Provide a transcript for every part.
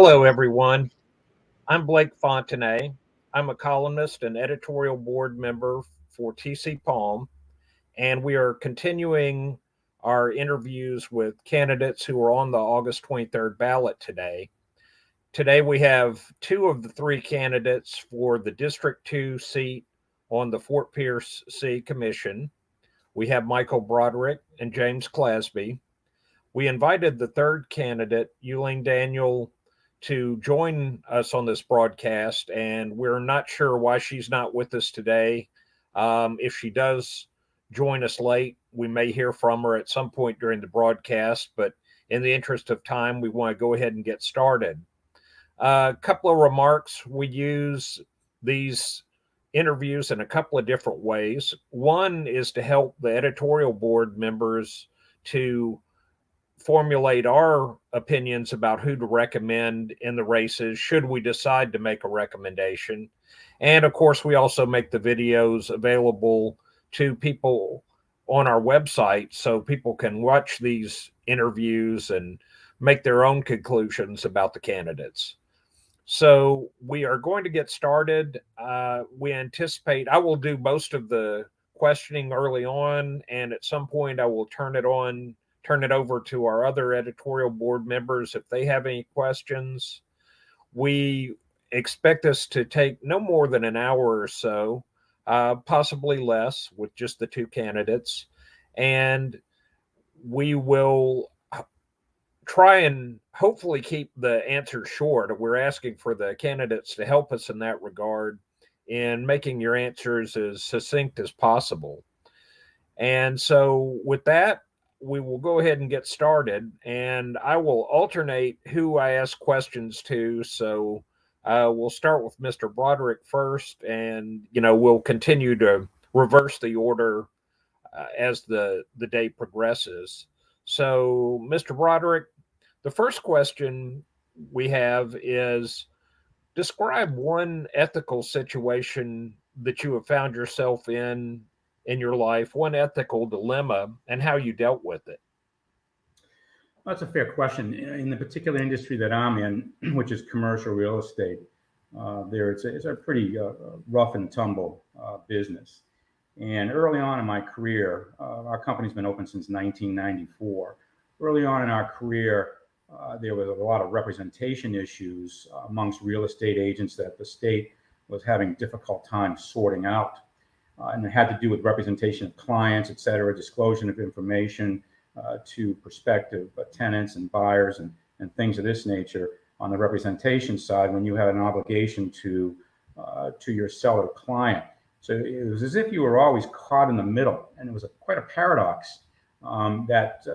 Hello, everyone. I'm Blake Fontenay. I'm a columnist and editorial board member for TCPalm, and we are continuing our interviews with candidates who are on the August 23rd ballot today. Today, we have two of the three candidates for the District 2 seat on the Fort Pierce City Commission. We have Michael Broderick and James Clasby. We invited the third candidate, Euleen Daniel, to join us on this broadcast, and we're not sure why she's not with us today. If she does join us late, we may hear from her at some point during the broadcast, but in the interest of time, we want to go ahead and get started. A couple of remarks. We use these interviews in a couple of different ways. One is to help the editorial board members to formulate our opinions about who to recommend in the races should we decide to make a recommendation. And of course, we also make the videos available to people on our website so people can watch these interviews and make their own conclusions about the candidates. So we are going to get started. We anticipate I will do most of the questioning early on, and at some point I will turn it over to our other editorial board members if they have any questions. We expect this to take no more than an hour or so, possibly less with just the two candidates. And we will try and hopefully keep the answers short. We're asking for the candidates to help us in that regard in making your answers as succinct as possible. And so with that, we will go ahead and get started, and I will alternate who I ask questions to. So we'll start with Mr. Broderick first, and we'll continue to reverse the order as the day progresses. So, Mr. Broderick, the first question we have is: describe one ethical situation that you have found yourself in your life, one ethical dilemma, and how you dealt with it. That's a fair question. In the particular industry that I'm in, which is commercial real estate, it's a pretty rough and tumble business. And early on in my career, our company's been open since 1994. Early on in our career, there was a lot of representation issues amongst real estate agents that the state was having difficult time sorting out. And it had to do with representation of clients, et cetera, disclosure of information to prospective tenants and buyers and things of this nature on the representation side when you had an obligation to your seller client. So it was as if you were always caught in the middle, and it was quite a paradox that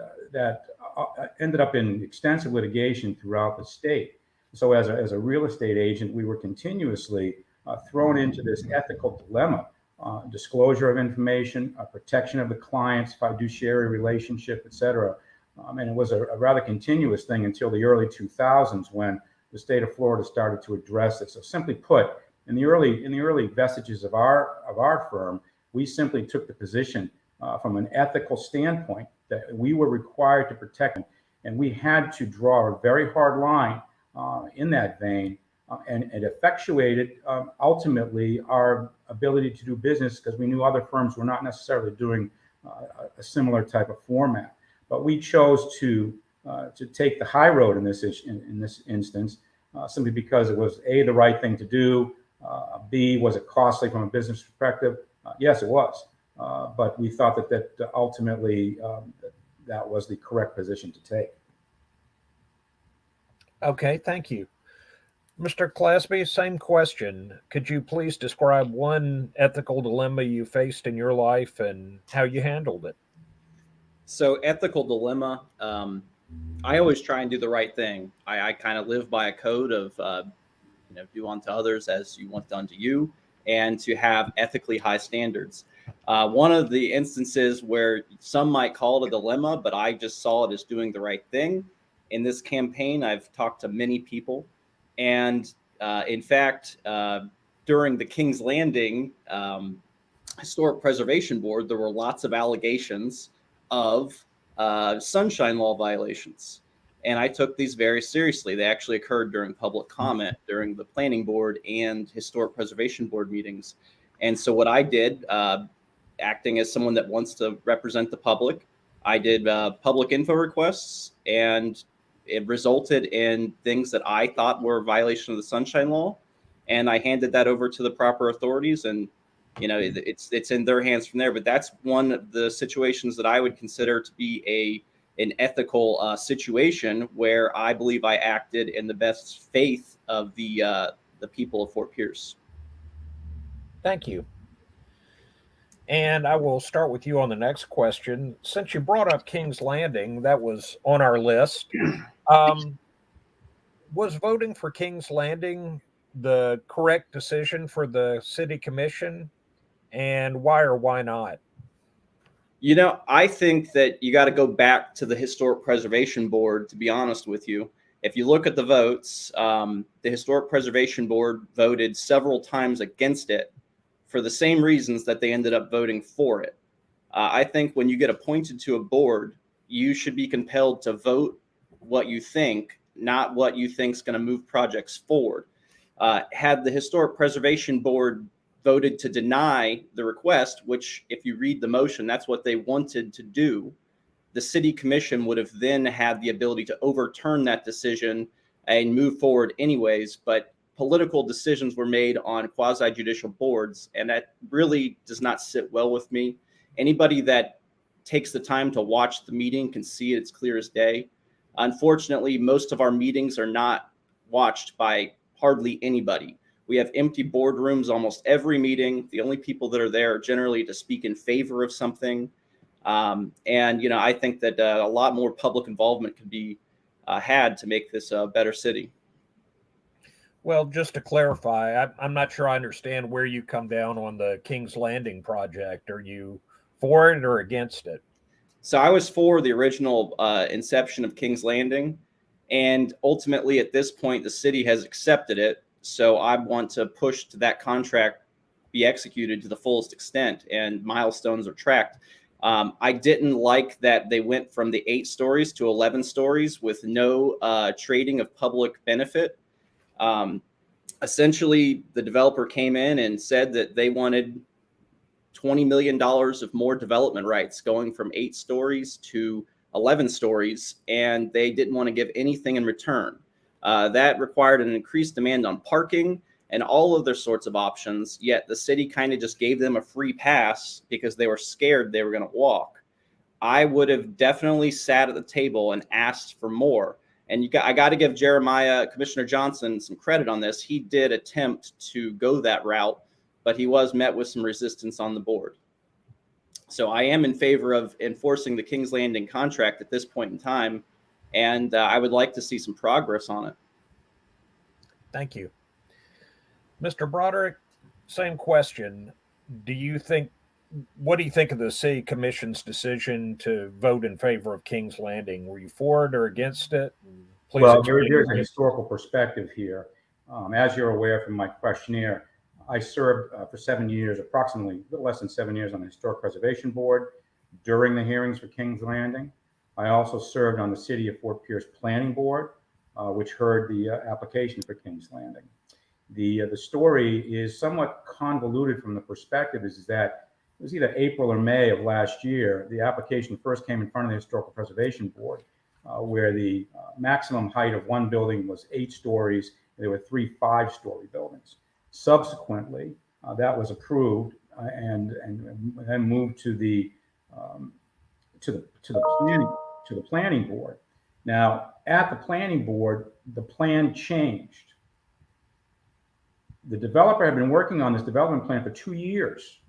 ended up in extensive litigation throughout the state. So as a real estate agent, we were continuously thrown into this ethical dilemma. Disclosure of information, protection of the client's fiduciary relationship, et cetera. And it was a rather continuous thing until the early 2000s when the state of Florida started to address it. So simply put, in the early vestiges of our firm, we simply took the position from an ethical standpoint that we were required to protect them, and we had to draw a very hard line in that vein. And it effectuated ultimately our ability to do business because we knew other firms were not necessarily doing a similar type of format. But we chose to take the high road in this instance simply because it was A, the right thing to do, B, was it costly from a business perspective? Yes, it was. But we thought that ultimately that was the correct position to take. Okay, thank you. Mr. Clasby, same question. Could you please describe one ethical dilemma you faced in your life and how you handled it? So, ethical dilemma, I always try and do the right thing. I kind of live by a code of, do unto others as you want done to you, and to have ethically high standards. One of the instances where some might call it a dilemma, but I just saw it as doing the right thing. In this campaign, I've talked to many people. And in fact, during the King's Landing Historic Preservation Board, there were lots of allegations of sunshine law violations. And I took these very seriously. They actually occurred during public comment, during the planning board and historic preservation board meetings. And so what I did, acting as someone that wants to represent the public, I did public info requests, and it resulted in things that I thought were a violation of the Sunshine Law. And I handed that over to the proper authorities, and it's in their hands from there. But that's one of the situations that I would consider to be an ethical situation, where I believe I acted in the best faith of the people of Fort Pierce. Thank you. And I will start with you on the next question. Since you brought up King's Landing, that was on our list. Was voting for King's Landing the correct decision for the city commission? And why or why not? I think that you got to go back to the Historic Preservation Board, to be honest with you. If you look at the votes, the Historic Preservation Board voted several times against it for the same reasons that they ended up voting for it. I think when you get appointed to a board, you should be compelled to vote what you think, not what you think is going to move projects forward. Had the Historic Preservation Board voted to deny the request, which if you read the motion, that's what they wanted to do, the city commission would have then had the ability to overturn that decision and move forward anyways. But political decisions were made on quasi-judicial boards, and that really does not sit well with me. Anybody that takes the time to watch the meeting can see it's clear as day. Unfortunately, most of our meetings are not watched by hardly anybody. We have empty boardrooms almost every meeting. The only people that are there are generally to speak in favor of something. And I think that a lot more public involvement could be had to make this a better city. Well, just to clarify, I'm not sure I understand where you come down on the King's Landing project. Are you for it or against it? So I was for the original inception of King's Landing, and ultimately at this point, the city has accepted it. So I want to push to that contract be executed to the fullest extent, and milestones are tracked. I didn't like that they went from the 8 stories to 11 stories with no trading of public benefit. Essentially, the developer came in and said that they wanted $20 million of more development rights, going from 8 stories to 11 stories, and they didn't want to give anything in return. That required an increased demand on parking and all other sorts of options, yet the city kind of just gave them a free pass because they were scared they were going to walk. I would have definitely sat at the table and asked for more. And I got to give Commissioner Johnson, some credit on this. He did attempt to go that route, but he was met with some resistance on the board. So I am in favor of enforcing the King's Landing contract at this point in time, and I would like to see some progress on it. Thank you. Mr. Broderick, same question. What do you think of the city commission's decision to vote in favor of King's Landing? Were you for it or against it? Please. Well, there's a historical perspective here. As you're aware from my questionnaire, I served for 7 years, approximately a little less than 7 years, on the Historic Preservation Board during the hearings for King's Landing. I also served on the City of Fort Pierce Planning Board, which heard the application for King's Landing. The story is somewhat convoluted from the perspective is that it was either April or May of last year, the application first came in front of the Historical Preservation Board, where the maximum height of one building was 8 stories. There were 3 5-story buildings. Subsequently, that was approved and then moved to the planning board. Now, at the planning board, the plan changed. The developer had been working on this development plan for 2 years.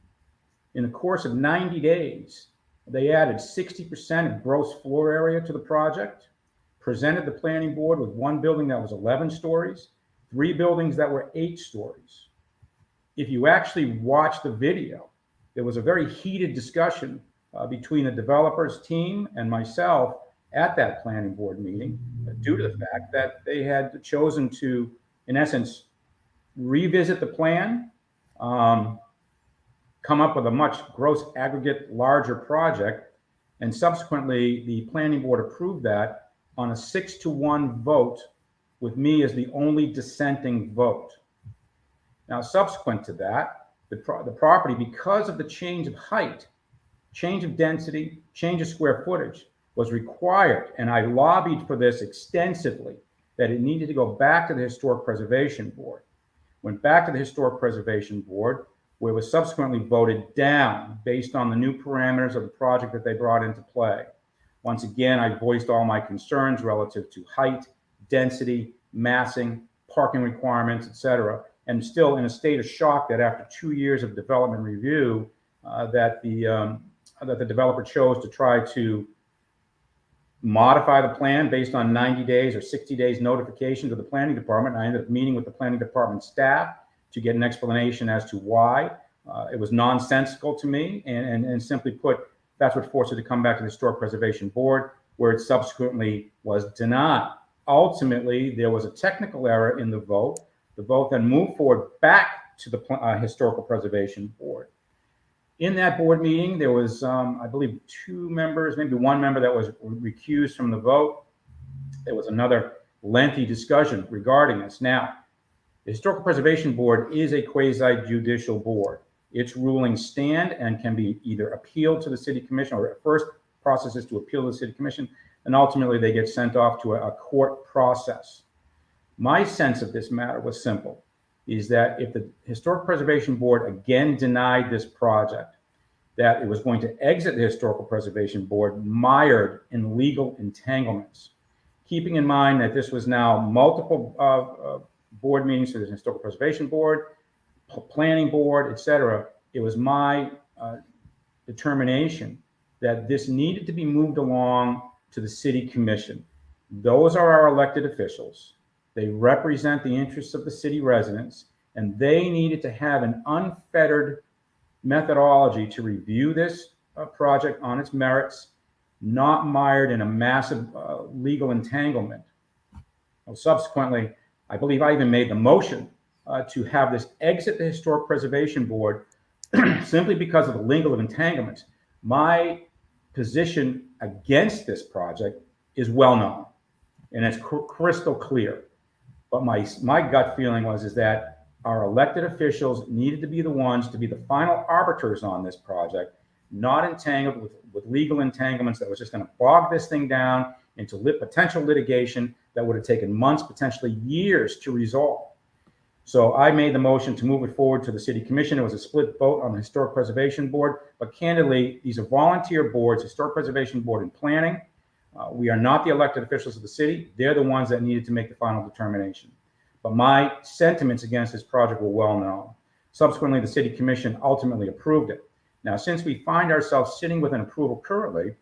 In the course of 90 days, they added 60% of gross floor area to the project, presented the planning board with one building that was 11 stories, 3 buildings that were 8 stories. If you actually watch the video, there was a very heated discussion between the developer's team and myself at that planning board meeting due to the fact that they had chosen to, in essence, revisit the plan, come up with a much gross aggregate larger project, and subsequently the planning board approved that on a 6-1 vote, with me as the only dissenting vote. Now, subsequent to that, the property, because of the change of height, change of density, change of square footage, was required, and I lobbied for this extensively, that it needed to go back to the Historic Preservation Board. Went back to the Historic Preservation Board, where it was subsequently voted down based on the new parameters of the project that they brought into play. Once again, I voiced all my concerns relative to height, density, massing, parking requirements, etc., and still in a state of shock that after 2 years of development review, that the developer chose to try to modify the plan based on 90 days or 60 days notification to the planning department. I ended up meeting with the planning department staff to get an explanation as to why. It was nonsensical to me, and simply put, that's what forced it to come back to the Historic Preservation Board, where it subsequently was denied. Ultimately, there was a technical error in the vote. The vote then moved forward back to the Historical Preservation Board. In that board meeting, there was, I believe, 2 members, maybe 1 member that was recused from the vote. There was another lengthy discussion regarding this. Now, the Historical Preservation Board is a quasi-judicial board. Its rulings stand and can be either appealed to the City Commission, or at first process is to appeal to the City Commission, and ultimately they get sent off to a court process. My sense of this matter was simple, is that if the Historic Preservation Board again denied this project, that it was going to exit the Historical Preservation Board mired in legal entanglements. Keeping in mind that this was now multiple board meetings for the Historical Preservation Board, Planning Board, etc., it was my determination that this needed to be moved along to the City Commission. Those are our elected officials. They represent the interests of the city residents, and they needed to have an unfettered methodology to review this project on its merits, not mired in a massive legal entanglement. Well, subsequently, I believe I even made the motion to have this exit the Historic Preservation Board simply because of the legal entanglement. My position against this project is well known, and it's crystal clear. But my gut feeling is that our elected officials needed to be the ones to be the final arbiters on this project, not entangled with legal entanglements that was just going to bog this thing down into potential litigation that would have taken months, potentially years to resolve. So I made the motion to move it forward to the City Commission. It was a split vote on the Historic Preservation Board, but candidly, these are volunteer boards, Historic Preservation Board and Planning. We are not the elected officials of the city. They're the ones that needed to make the final determination. But my sentiments against this project were well known. Subsequently, the City Commission ultimately approved it. Now, since we find ourselves sitting with an approval currently,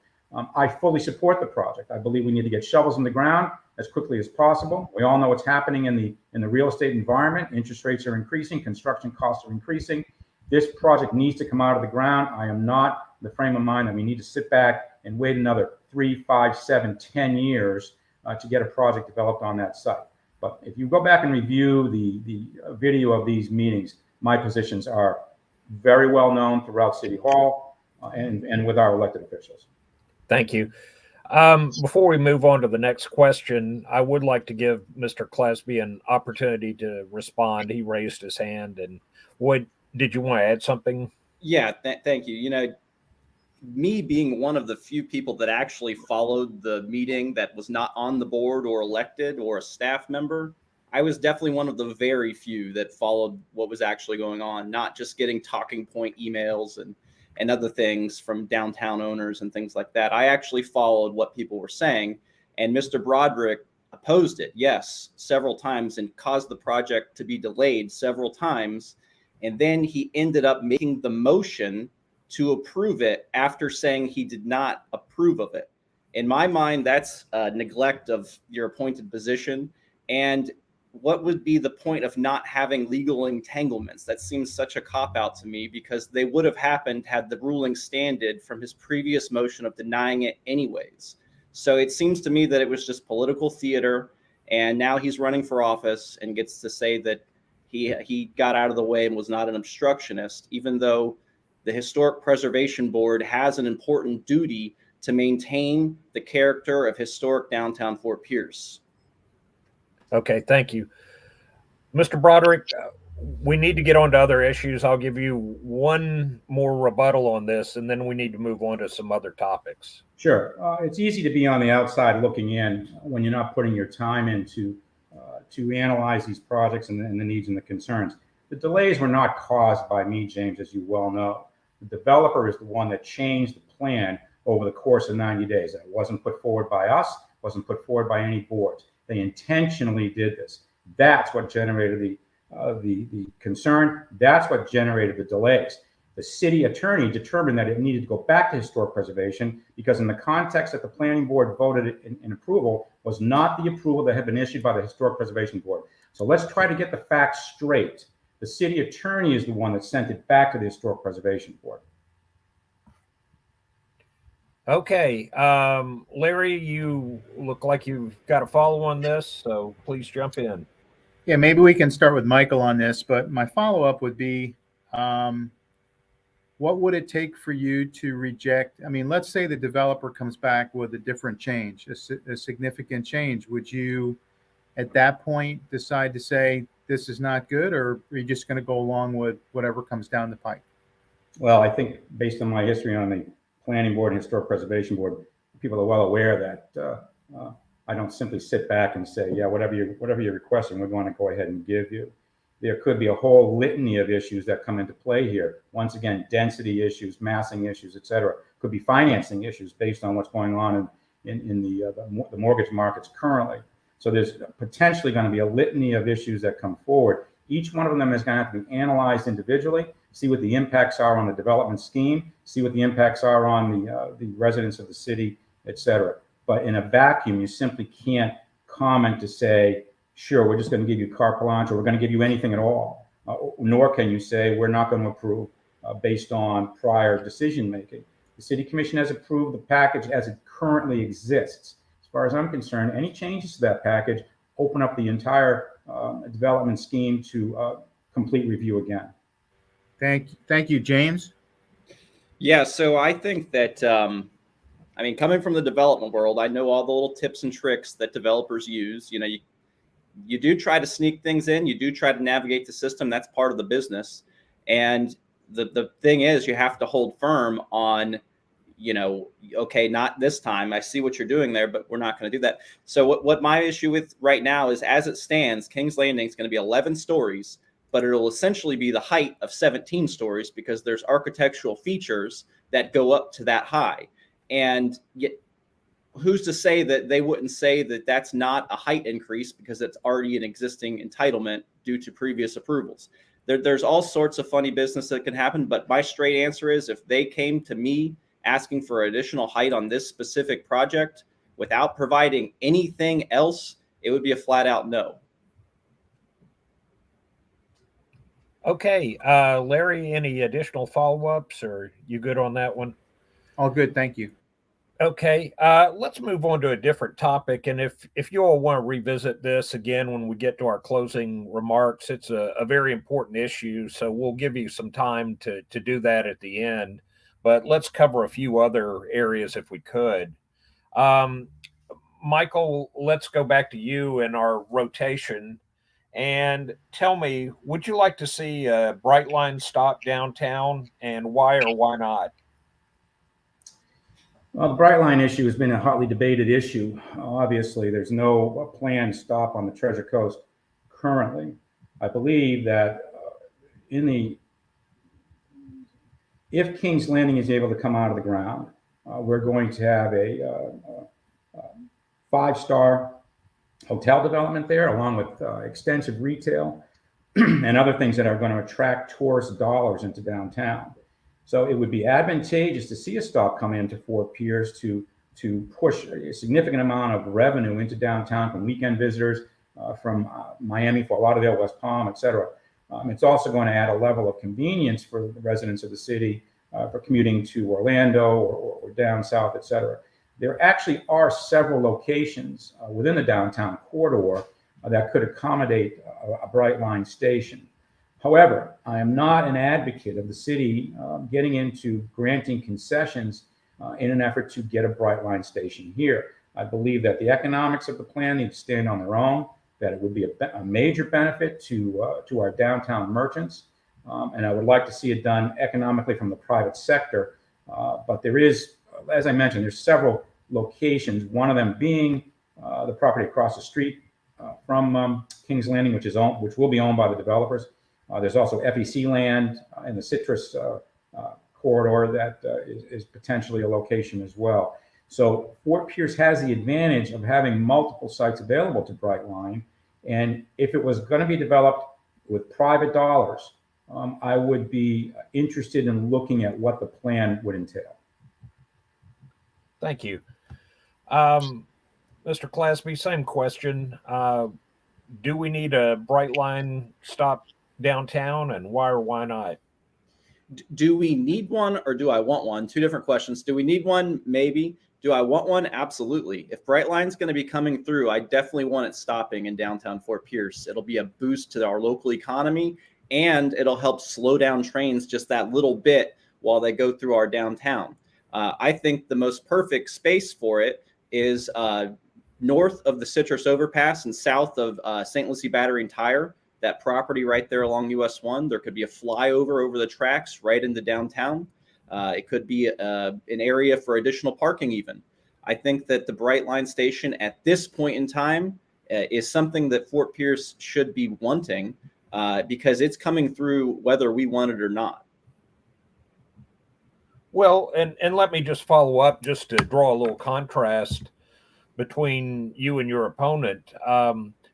I fully support the project. I believe we need to get shovels in the ground as quickly as possible. We all know what's happening in the real estate environment. Interest rates are increasing, construction costs are increasing. This project needs to come out of the ground. I am not in the frame of mind that we need to sit back and wait another 3, 5, 7, 10 years to get a project developed on that site. But if you go back and review the video of these meetings, my positions are very well known throughout City Hall and with our elected officials. Thank you. Before we move on to the next question, I would like to give Mr. Klesby an opportunity to respond. He raised his hand, and did you want to add something? Yeah, thank you. You know, me being one of the few people that actually followed the meeting that was not on the board or elected or a staff member, I was definitely one of the very few that followed what was actually going on, not just getting talking point emails and other things from downtown owners and things like that. I actually followed what people were saying, and Mr. Broderick opposed it, yes, several times, and caused the project to be delayed several times. And then he ended up making the motion to approve it after saying he did not approve of it. In my mind, that's neglect of your appointed position. And what would be the point of not having legal entanglements? That seems such a cop-out to me, because they would have happened had the ruling standed from his previous motion of denying it anyways. So it seems to me that it was just political theater, and now he's running for office and gets to say that he got out of the way and was not an obstructionist, even though the Historic Preservation Board has an important duty to maintain the character of historic downtown Fort Pierce. Okay, thank you. Mr. Broderick, we need to get on to other issues. I'll give you one more rebuttal on this, and then we need to move on to some other topics. Sure. It's easy to be on the outside looking in when you're not putting your time into to analyze these projects and the needs and the concerns. The delays were not caused by me, James, as you well know. The developer is the one that changed the plan over the course of 90 days. It wasn't put forward by us, wasn't put forward by any boards. They intentionally did this. That's what generated the concern. That's what generated the delays. The city attorney determined that it needed to go back to historic preservation because in the context that the planning board voted in approval was not the approval that had been issued by the historic preservation board. So let's try to get the facts straight. The city attorney is the one that sent it back to the historic preservation board. Okay, Larry, you look like you've got a follow on this, so please jump in. Yeah, maybe we can start with Michael on this, but my follow-up would be, what would it take for you to reject? I mean, let's say the developer comes back with a different change, a significant change. Would you, at that point, decide to say this is not good, or are you just going to go along with whatever comes down the pike? Well, I think based on my history on the planning board and historic preservation board, people are well aware that I don't simply sit back and say, yeah, whatever you're requesting, we're going to go ahead and give you. There could be a whole litany of issues that come into play here. Once again, density issues, massing issues, et cetera. Could be financing issues based on what's going on in the mortgage markets currently. So there's potentially going to be a litany of issues that come forward. Each one of them is going to have to be analyzed individually, see what the impacts are on the development scheme, see what the impacts are on the residents of the city, et cetera. But in a vacuum, you simply can't comment to say, sure, we're just going to give you carte blanche, or we're going to give you anything at all. Nor can you say we're not going to approve based on prior decision making. The city commission has approved the package as it currently exists. As far as I'm concerned, any changes to that package open up the entire development scheme to complete review again. Thank you, James. Yeah, so I think that, I mean, coming from the development world, I know all the little tips and tricks that developers use. You know, you do try to sneak things in. You do try to navigate the system. That's part of the business. And the thing is, you have to hold firm on, you know, okay, not this time. I see what you're doing there, but we're not going to do that. So what my issue with right now is, as it stands, King's Landing is going to be 11 stories, but it'll essentially be the height of 17 stories because there's architectural features that go up to that high. And yet, who's to say that they wouldn't say that that's not a height increase because it's already an existing entitlement due to previous approvals? There's all sorts of funny business that can happen, but my straight answer is, if they came to me asking for additional height on this specific project without providing anything else, it would be a flat out no. Okay, Larry, any additional follow-ups, or you good on that one? All good, thank you. Okay, let's move on to a different topic. And if you all want to revisit this again when we get to our closing remarks, it's a very important issue. So we'll give you some time to do that at the end. But let's cover a few other areas if we could. Michael, let's go back to you in our rotation. And tell me, would you like to see a Bright Line stop downtown, and why or why not? Well, the Bright Line issue has been a hotly debated issue. Obviously, there's no planned stop on the Treasure Coast currently. I believe that if King's Landing is able to come out of the ground, we're going to have a 5-star hotel development there, along with extensive retail and other things that are going to attract tourist dollars into downtown. So it would be advantageous to see a stop come into Fort Pierce to push a significant amount of revenue into downtown from weekend visitors from Miami, Fort Lauderdale, West Palm, et cetera. It's also going to add a level of convenience for the residents of the city for commuting to Orlando or down south, et cetera. There actually are several locations within the downtown corridor that could accommodate a Bright Line station. However, I am not an advocate of the city getting into granting concessions in an effort to get a Brightline station here. I believe that the economics of the plan need to stand on their own, that it would be a major benefit to our downtown merchants, and I would like to see it done economically from the private sector. But there is, as I mentioned, there's several locations, one of them being the property across the street from Kings Landing, which will be owned by the developers. There's also FEC land in the Citrus corridor that is potentially a location as well. So Fort Pierce has the advantage of having multiple sites available to Brightline. And if it was going to be developed with private dollars, I would be interested in looking at what the plan would entail. Thank you. Mr. Clasby, same question. Do we need a Brightline stop downtown, and why or why not? Do we need one or do I want one? Two different questions. Do we need one? Maybe. Do I want one? Absolutely. If Brightline's going to be coming through, I definitely want it stopping in downtown Fort Pierce. It'll be a boost to our local economy, and it'll help slow down trains just that little bit while they go through our downtown. I think the most perfect space for it is north of the Citrus Overpass and south of St. Lucie Battery and Tire. That property right there along US 1, there could be a flyover over the tracks right into downtown. It could be an area for additional parking even. I think that the Brightline station at this point in time is something that Fort Pierce should be wanting because it's coming through whether we want it or not. Well, and let me just follow up just to draw a little contrast between you and your opponent.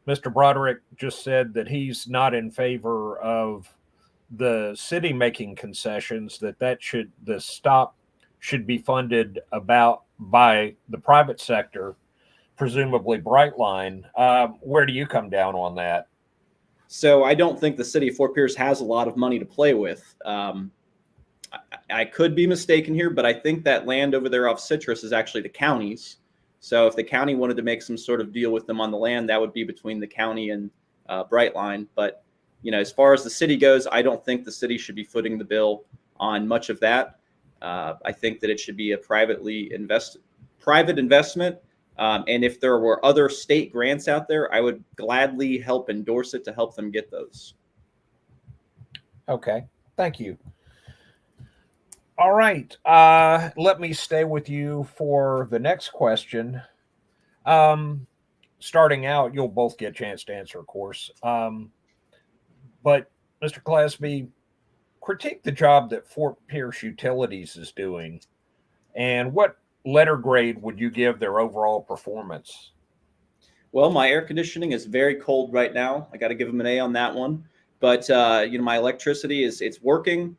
Mr. Broderick just said that he's not in favor of the city making concessions, that the stop should be funded by the private sector, presumably Brightline. Where do you come down on that? So I don't think the city of Fort Pierce has a lot of money to play with. I could be mistaken here, but I think that land over there off Citrus is actually the county's. So if the county wanted to make some sort of deal with them on the land, that would be between the county and Brightline. But as far as the city goes, I don't think the city should be footing the bill on much of that. I think that it should be a private investment. And if there were other state grants out there, I would gladly help endorse it to help them get those. Okay, thank you. All right, let me stay with you for the next question. Starting out, you'll both get a chance to answer, of course. But Mr. Clasby, critique the job that Fort Pierce Utilities is doing, and what letter grade would you give their overall performance? Well, my air conditioning is very cold right now. I got to give them an A on that one. But my electricity it's working.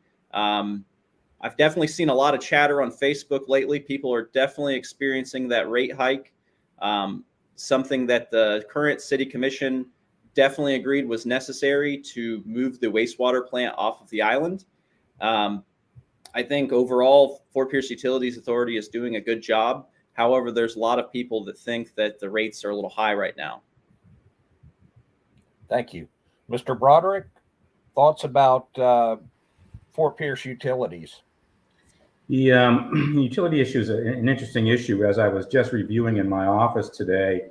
I've definitely seen a lot of chatter on Facebook lately. People are definitely experiencing that rate hike, something that the current city commission definitely agreed was necessary to move the wastewater plant off of the island. I think overall, Fort Pierce Utilities Authority is doing a good job. However, there's a lot of people that think that the rates are a little high right now. Thank you. Mr. Broderick, thoughts about Fort Pierce Utilities? The utility issue is an interesting issue. As I was just reviewing in my office today,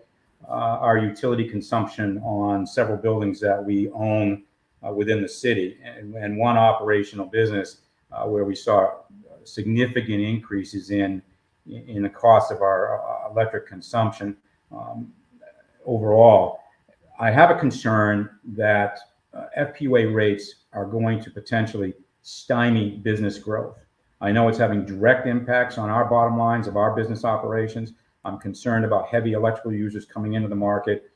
our utility consumption on several buildings that we own within the city, and one operational business where we saw significant increases in the cost of our electric consumption overall. I have a concern that FPUA rates are going to potentially stymie business growth. I know it's having direct impacts on our bottom lines of our business operations. I'm concerned about heavy electrical users coming into the market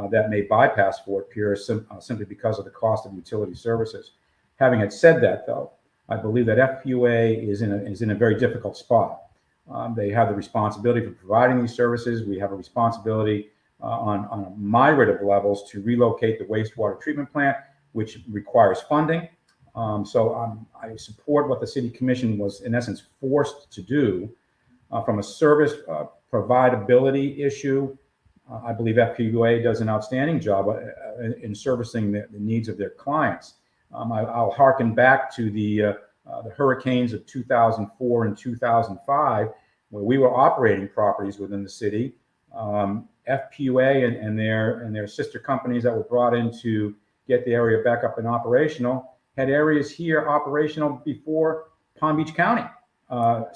that may bypass Fort Pierce simply because of the cost of utility services. Having it said that, though, I believe that FPUA is in a very difficult spot. They have the responsibility for providing these services. We have a responsibility on a myriad of levels to relocate the wastewater treatment plant, which requires funding. So I support what the city commission was, in essence, forced to do. From a service providability issue, I believe FPUA does an outstanding job in servicing the needs of their clients. I'll harken back to the hurricanes of 2004 and 2005, where we were operating properties within the city. FPUA and their sister companies that were brought in to get the area back up and operational had areas here operational before Palm Beach County,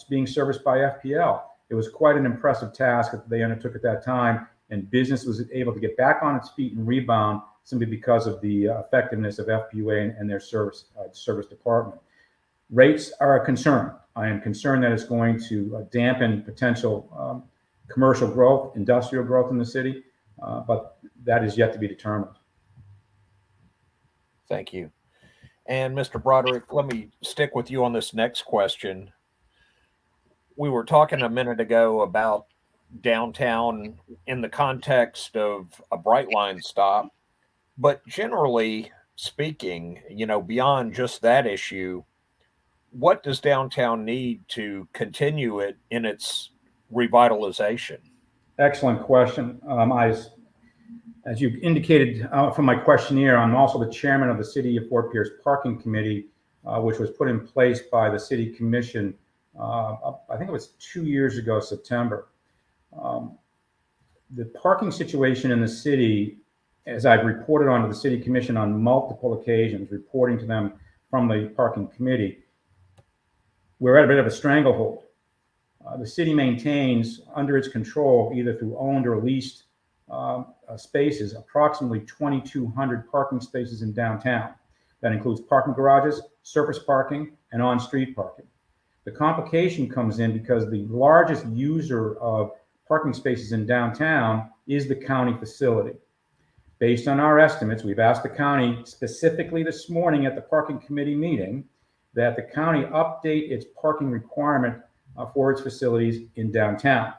being serviced by FPL. It was quite an impressive task that they undertook at that time, and business was able to get back on its feet and rebound simply because of the effectiveness of FPUA and their service department. Rates are a concern. I am concerned that it's going to dampen potential commercial growth, industrial growth in the city, but that is yet to be determined. Thank you. And Mr. Broderick, let me stick with you on this next question. We were talking a minute ago about downtown in the context of a Bright Line stop, but generally speaking, beyond just that issue, what does downtown need to continue it in its revitalization? Excellent question. As you indicated from my questionnaire, I'm also the chairman of the City of Fort Pierce Parking Committee, which was put in place by the City Commission, I think it was 2 years ago, September. The parking situation in the city, as I've reported onto the City Commission on multiple occasions, reporting to them from the Parking Committee, we're at a bit of a stranglehold. The city maintains under its control, either through owned or leased spaces, approximately 2,200 parking spaces in downtown. That includes parking garages, surface parking, and on-street parking. The complication comes in because the largest user of parking spaces in downtown is the county facility. Based on our estimates, we've asked the county specifically this morning at the parking committee meeting that the county update its parking requirement for its facilities in downtown.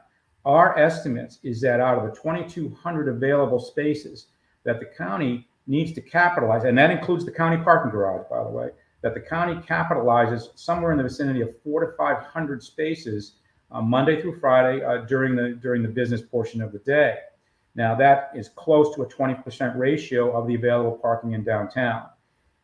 Our estimates is that out of the 2,200 available spaces that the county needs to capitalize, and that includes the county parking garage, by the way, that the county capitalizes somewhere in the vicinity of 400 to 500 spaces Monday through Friday during the business portion of the day. Now that is close to a 20% ratio of the available parking in downtown.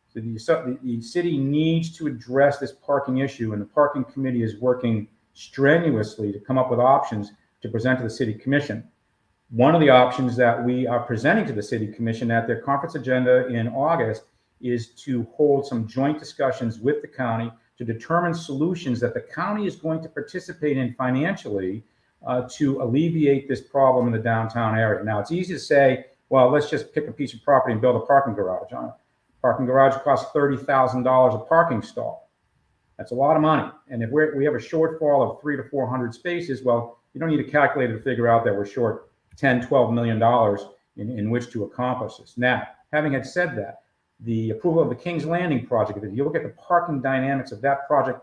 So the city needs to address this parking issue, and the parking committee is working strenuously to come up with options to present to the City Commission. One of the options that we are presenting to the City Commission at their conference agenda in August is to hold some joint discussions with the county to determine solutions that the county is going to participate in financially to alleviate this problem in the downtown area. Now, it's easy to say, well, let's just pick a piece of property and build a parking garage on it. Parking garage costs $30,000 a parking stall. That's a lot of money. And if we have a shortfall of 300 to 400 spaces, well, you don't need a calculator to figure out that we're short $10, $12 million in which to accomplish this. Now, having said that, the approval of the King's Landing project, if you look at the parking dynamics of that project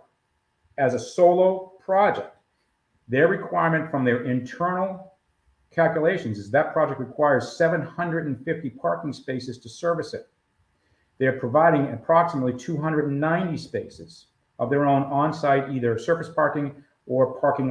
as a solo project, their requirement from their internal calculations is that project requires 750 parking spaces to service it. They're providing approximately 290 spaces of their own on-site, either surface parking or parking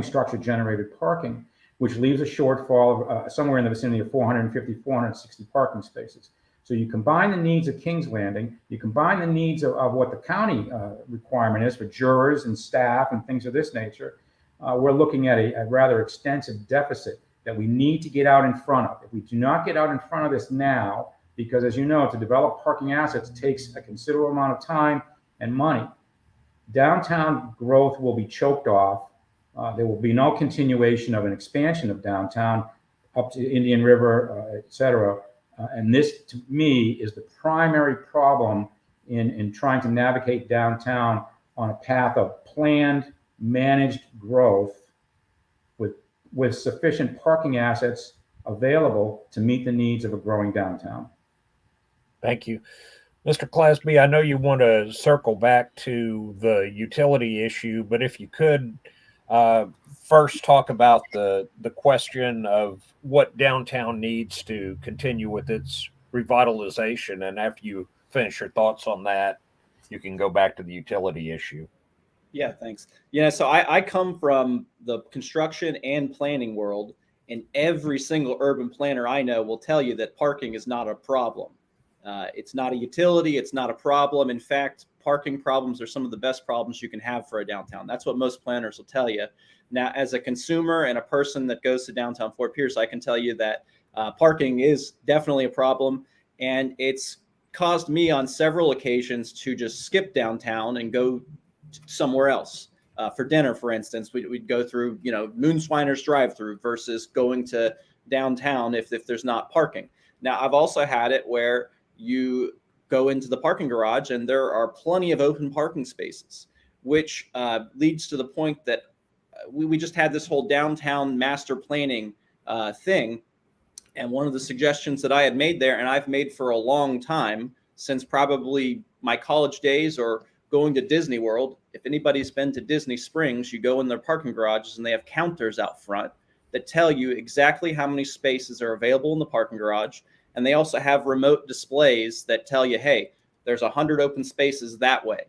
structure generated parking, which leaves a shortfall of somewhere in the vicinity of 450, 460 parking spaces. So you combine the needs of King's Landing, you combine the needs of what the county requirement is for jurors and staff and things of this nature, we're looking at a rather extensive deficit that we need to get out in front of. If we do not get out in front of this now, because as you know, to develop parking assets takes a considerable amount of time and money, downtown growth will be choked off. There will be no continuation of an expansion of downtown up to Indian River, et cetera. And this, to me, is the primary problem in trying to navigate downtown on a path of planned, managed growth with sufficient parking assets available to meet the needs of a growing downtown. Thank you. Mr. Clasby, I know you want to circle back to the utility issue, but if you could first talk about the question of what downtown needs to continue with its revitalization. And after you finish your thoughts on that, you can go back to the utility issue. Yeah, thanks. So I come from the construction and planning world, and every single urban planner I know will tell you that parking is not a problem. It's not a utility. It's not a problem. In fact, parking problems are some of the best problems you can have for a downtown. That's what most planners will tell you. Now, as a consumer and a person that goes to downtown Fort Pierce, I can tell you that parking is definitely a problem. And it's caused me on several occasions to just skip downtown and go somewhere else. For dinner, for instance, we'd go through, Moonswiner's drive-through versus going to downtown if there's not parking. Now, I've also had it where you go into the parking garage and there are plenty of open parking spaces, which leads to the point that we just had this whole downtown master planning thing. And one of the suggestions that I had made there, and I've made for a long time, since probably my college days or going to Disney World, if anybody's been to Disney Springs, you go in their parking garages and they have counters out front that tell you exactly how many spaces are available in the parking garage. And they also have remote displays that tell you, hey, there's 100 open spaces that way.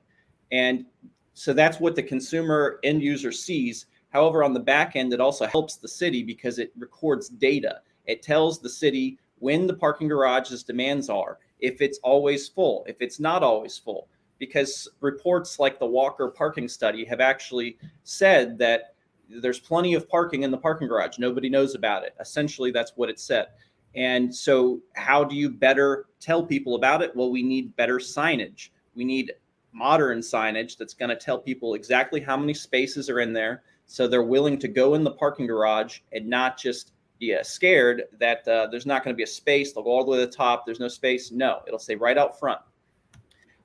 And so that's what the consumer end user sees. However, on the back end, it also helps the city because it records data. It tells the city when the parking garage's demands are, if it's always full, if it's not always full. Because reports like the Walker parking study have actually said that there's plenty of parking in the parking garage. Nobody knows about it. Essentially, that's what it said. And so how do you better tell people about it? Well, we need better signage. We need modern signage that's going to tell people exactly how many spaces are in there so they're willing to go in the parking garage and not just be scared that there's not going to be a space. They'll go all the way to the top. There's no space. No, it'll say right out front.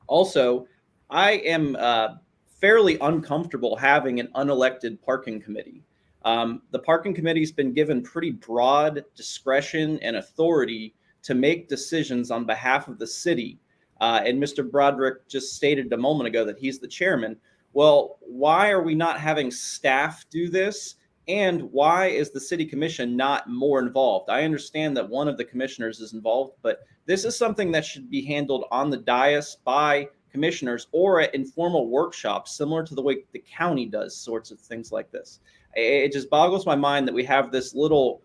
Also, I am fairly uncomfortable having an unelected parking committee. The parking committee's been given pretty broad discretion and authority to make decisions on behalf of the city. And Mr. Broderick just stated a moment ago that he's the chairman. Well, why are we not having staff do this? And why is the city commission not more involved? I understand that one of the commissioners is involved, but this is something that should be handled on the dais by commissioners or at informal workshops, similar to the way the county does sorts of things like this. It just boggles my mind that we have this little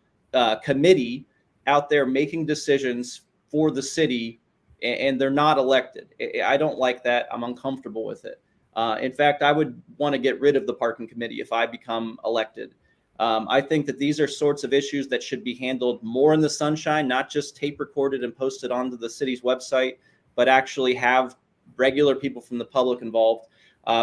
committee out there making decisions for the city and they're not elected. I don't like that. I'm uncomfortable with it. In fact, I would want to get rid of the parking committee if I become elected. I think that these are sorts of issues that should be handled more in the sunshine, not just tape recorded and posted onto the city's website, but actually have regular people from the public involved.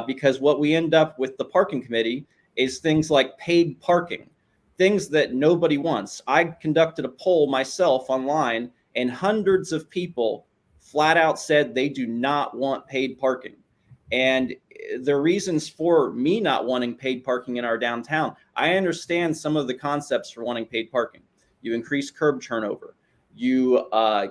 Because what we end up with the parking committee is things like paid parking, things that nobody wants. I conducted a poll myself online and hundreds of people flat out said they do not want paid parking. And the reasons for me not wanting paid parking in our downtown, I understand some of the concepts for wanting paid parking. You increase curb turnover. You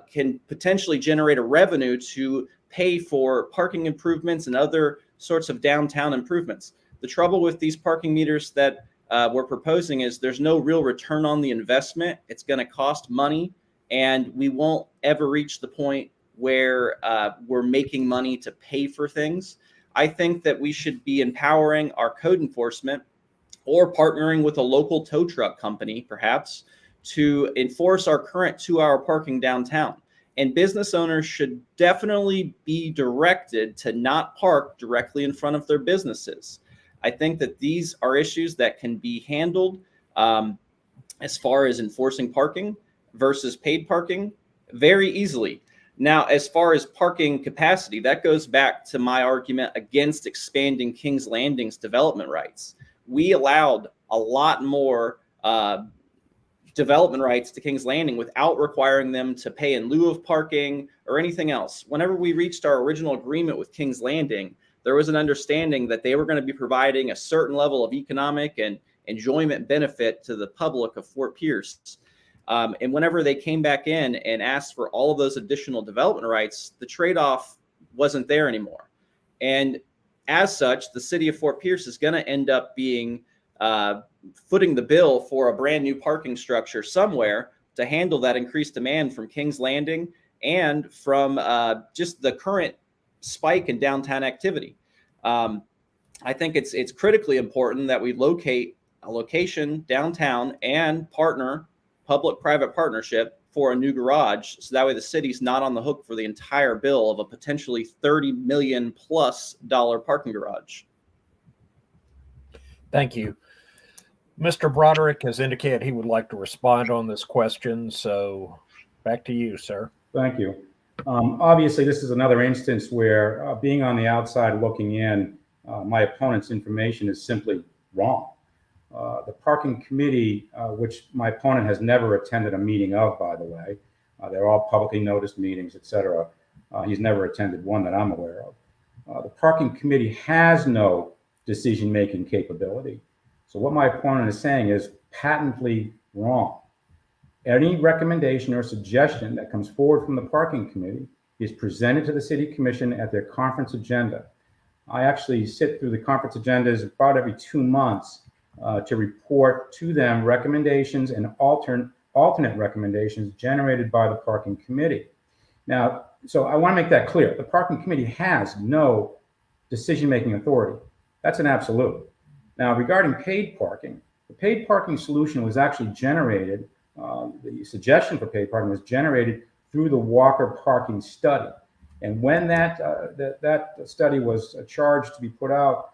can potentially generate a revenue to pay for parking improvements and other sorts of downtown improvements. The trouble with these parking meters that we're proposing is there's no real return on the investment. It's going to cost money, and we won't ever reach the point where we're making money to pay for things. I think that we should be empowering our code enforcement or partnering with a local tow truck company, perhaps, to enforce our current 2-hour parking downtown. And business owners should definitely be directed to not park directly in front of their businesses. I think that these are issues that can be handled as far as enforcing parking versus paid parking very easily. Now, as far as parking capacity, that goes back to my argument against expanding King's Landing's development rights. We allowed a lot more development rights to King's Landing without requiring them to pay in lieu of parking or anything else. Whenever we reached our original agreement with King's Landing, there was an understanding that they were going to be providing a certain level of economic and enjoyment benefit to the public of Fort Pierce. And whenever they came back in and asked for all of those additional development rights, the trade-off wasn't there anymore. And as such, the city of Fort Pierce is going to end up being footing the bill for a brand new parking structure somewhere to handle that increased demand from King's Landing and from just the current spike in downtown activity. I think it's critically important that we locate a location downtown and partner public-private partnership for a new garage, so that way the city's not on the hook for the entire bill of a potentially $30 million plus parking garage. Thank you. Mr. Broderick has indicated he would like to respond on this question, so back to you, sir. Thank you. Obviously, this is another instance where being on the outside looking in, my opponent's information is simply wrong. The parking committee, which my opponent has never attended a meeting of, by the way, they're all publicly noticed meetings, etc. He's never attended one that I'm aware of. The parking committee has no decision-making capability. So what my opponent is saying is patently wrong. Any recommendation or suggestion that comes forward from the parking committee is presented to the city commission at their conference agenda. I actually sit through the conference agendas about every 2 months to report to them recommendations and alternate recommendations generated by the parking committee. Now, so I want to make that clear. The parking committee has no decision-making authority. That's an absolute. Now, regarding paid parking, the paid parking solution was actually generated, the suggestion for paid parking was generated through the Walker parking study. And when that study was charged to be put out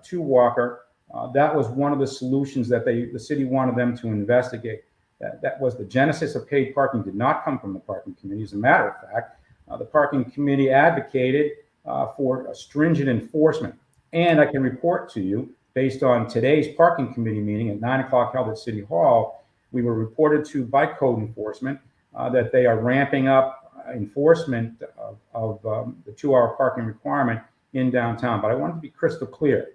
to Walker, that was one of the solutions that the city wanted them to investigate. That was the genesis of paid parking, did not come from the parking committee. As a matter of fact, the parking committee advocated for a stringent enforcement. And I can report to you, based on today's parking committee meeting at 9 o'clock held at City Hall, we were reported to by code enforcement that they are ramping up enforcement of the 2-hour parking requirement in downtown. But I want to be crystal clear.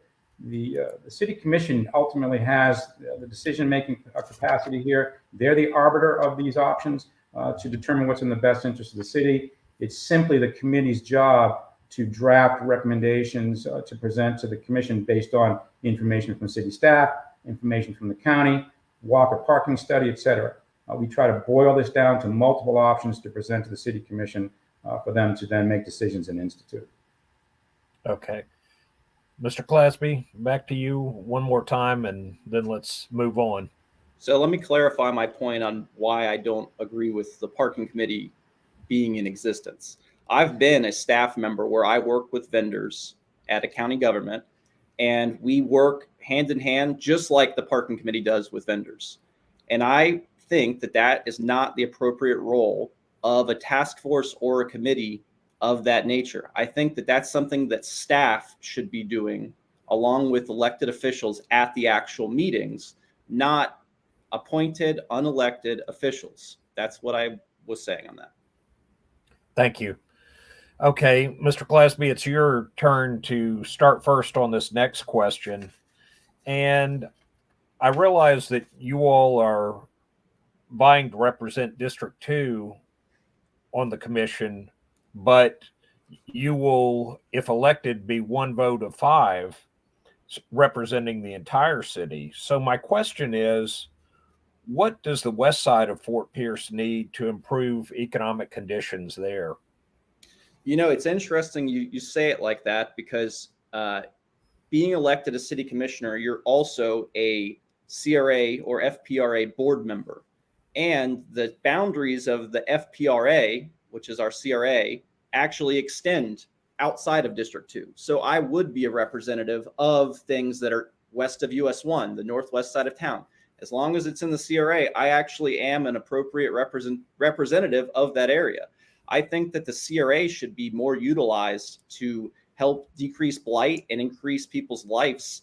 The city commission ultimately has the decision-making capacity here. They're the arbiter of these options to determine what's in the best interest of the city. It's simply the committee's job to draft recommendations to present to the commission based on information from city staff, information from the county, Walker parking study, etc. We try to boil this down to multiple options to present to the city commission for them to then make decisions and institute. Okay. Mr. Clasby, back to you one more time, and then let's move on. So let me clarify my point on why I don't agree with the parking committee being in existence. I've been a staff member where I work with vendors at a county government, and we work hand in hand, just like the parking committee does with vendors. And I think that that is not the appropriate role of a task force or a committee of that nature. I think that that's something that staff should be doing along with elected officials at the actual meetings, not appointed, unelected officials. That's what I was saying on that. Thank you. Okay, Mr. Clasby, it's your turn to start first on this next question. And I realize that you all are vying to represent District 2 on the commission, but you will, if elected, be 1 vote of 5 representing the entire city. So my question is, what does the west side of Fort Pierce need to improve economic conditions there? You know, it's interesting you say it like that because being elected as city commissioner, you're also a CRA or FPRA board member. And the boundaries of the FPRA, which is our CRA, actually extend outside of District 2. So I would be a representative of things that are west of US 1, the northwest side of town. As long as it's in the CRA, I actually am an appropriate representative of that area. I think that the CRA should be more utilized to help decrease blight and increase people's lives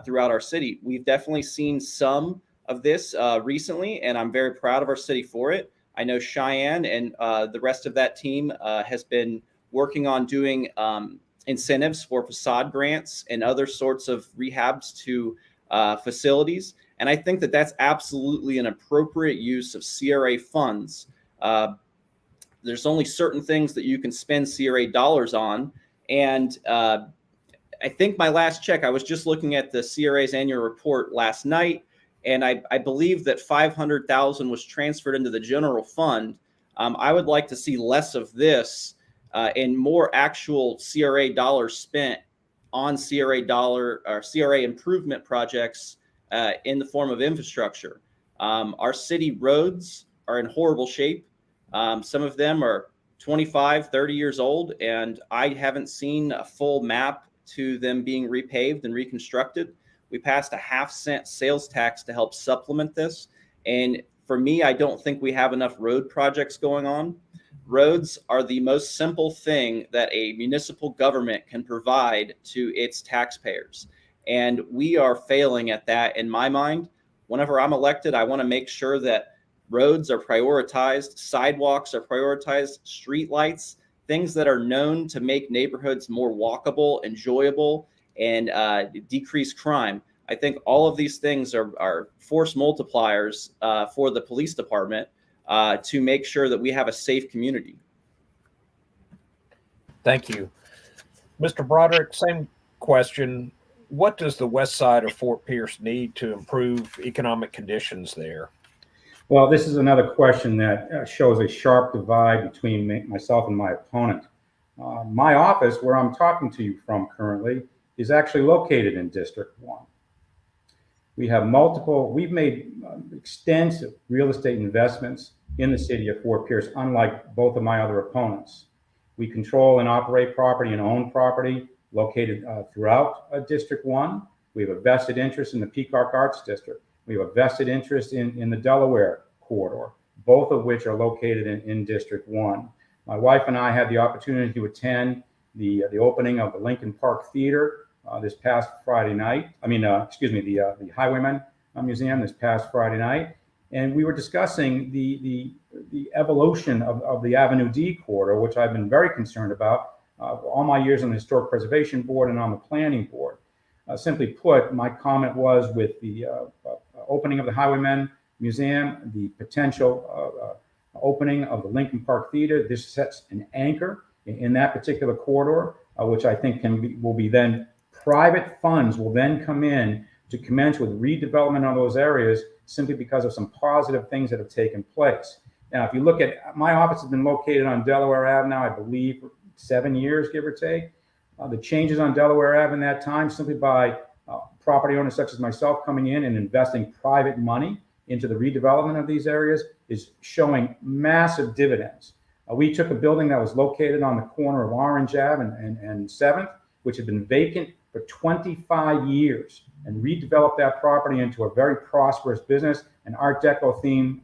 throughout our city. We've definitely seen some of this recently, and I'm very proud of our city for it. I know Cheyenne and the rest of that team has been working on doing incentives for facade grants and other sorts of rehabs to facilities. And I think that that's absolutely an appropriate use of CRA funds. There's only certain things that you can spend CRA dollars on. And I think my last check, I was just looking at the CRA's annual report last night, and I believe that $500,000 was transferred into the general fund. I would like to see less of this and more actual CRA dollars spent on CRA improvement projects in the form of infrastructure. Our city roads are in horrible shape. Some of them are 25, 30 years old, and I haven't seen a full map to them being repaved and reconstructed. We passed a half-cent sales tax to help supplement this. And for me, I don't think we have enough road projects going on. Roads are the most simple thing that a municipal government can provide to its taxpayers. And we are failing at that in my mind. Whenever I'm elected, I want to make sure that roads are prioritized, sidewalks are prioritized, street lights, things that are known to make neighborhoods more walkable, enjoyable, and decrease crime. I think all of these things are force multipliers for the police department to make sure that we have a safe community. Thank you. Mr. Broderick, same question. What does the west side of Fort Pierce need to improve economic conditions there? Well, this is another question that shows a sharp divide between myself and my opponent. My office, where I'm talking to you from currently, is actually located in District 1. We've made extensive real estate investments in the city of Fort Pierce, unlike both of my other opponents. We control and operate property and own property located throughout District 1. We have a vested interest in the Peacock Arts District. We have a vested interest in the Delaware corridor, both of which are located in District 1. My wife and I had the opportunity to attend the opening of the Lincoln Park Theater this past Friday night. The Highwayman Museum this past Friday night. And we were discussing the evolution of the Avenue D corridor, which I've been very concerned about all my years on the Historic Preservation Board and on the Planning Board. Simply put, my comment was with the opening of the Highwayman Museum, the potential opening of the Lincoln Park Theater, this sets an anchor in that particular corridor, which I think will be then private funds will then come in to commence with redevelopment of those areas simply because of some positive things that have taken place. Now, if you look at, my office has been located on Delaware Ave now, I believe, 7 years, give or take. The changes on Delaware Ave in that time, simply by property owners such as myself coming in and investing private money into the redevelopment of these areas, is showing massive dividends. We took a building that was located on the corner of Orange Ave and 7th, which had been vacant for 25 years, and redeveloped that property into a very prosperous business, an Art Deco theme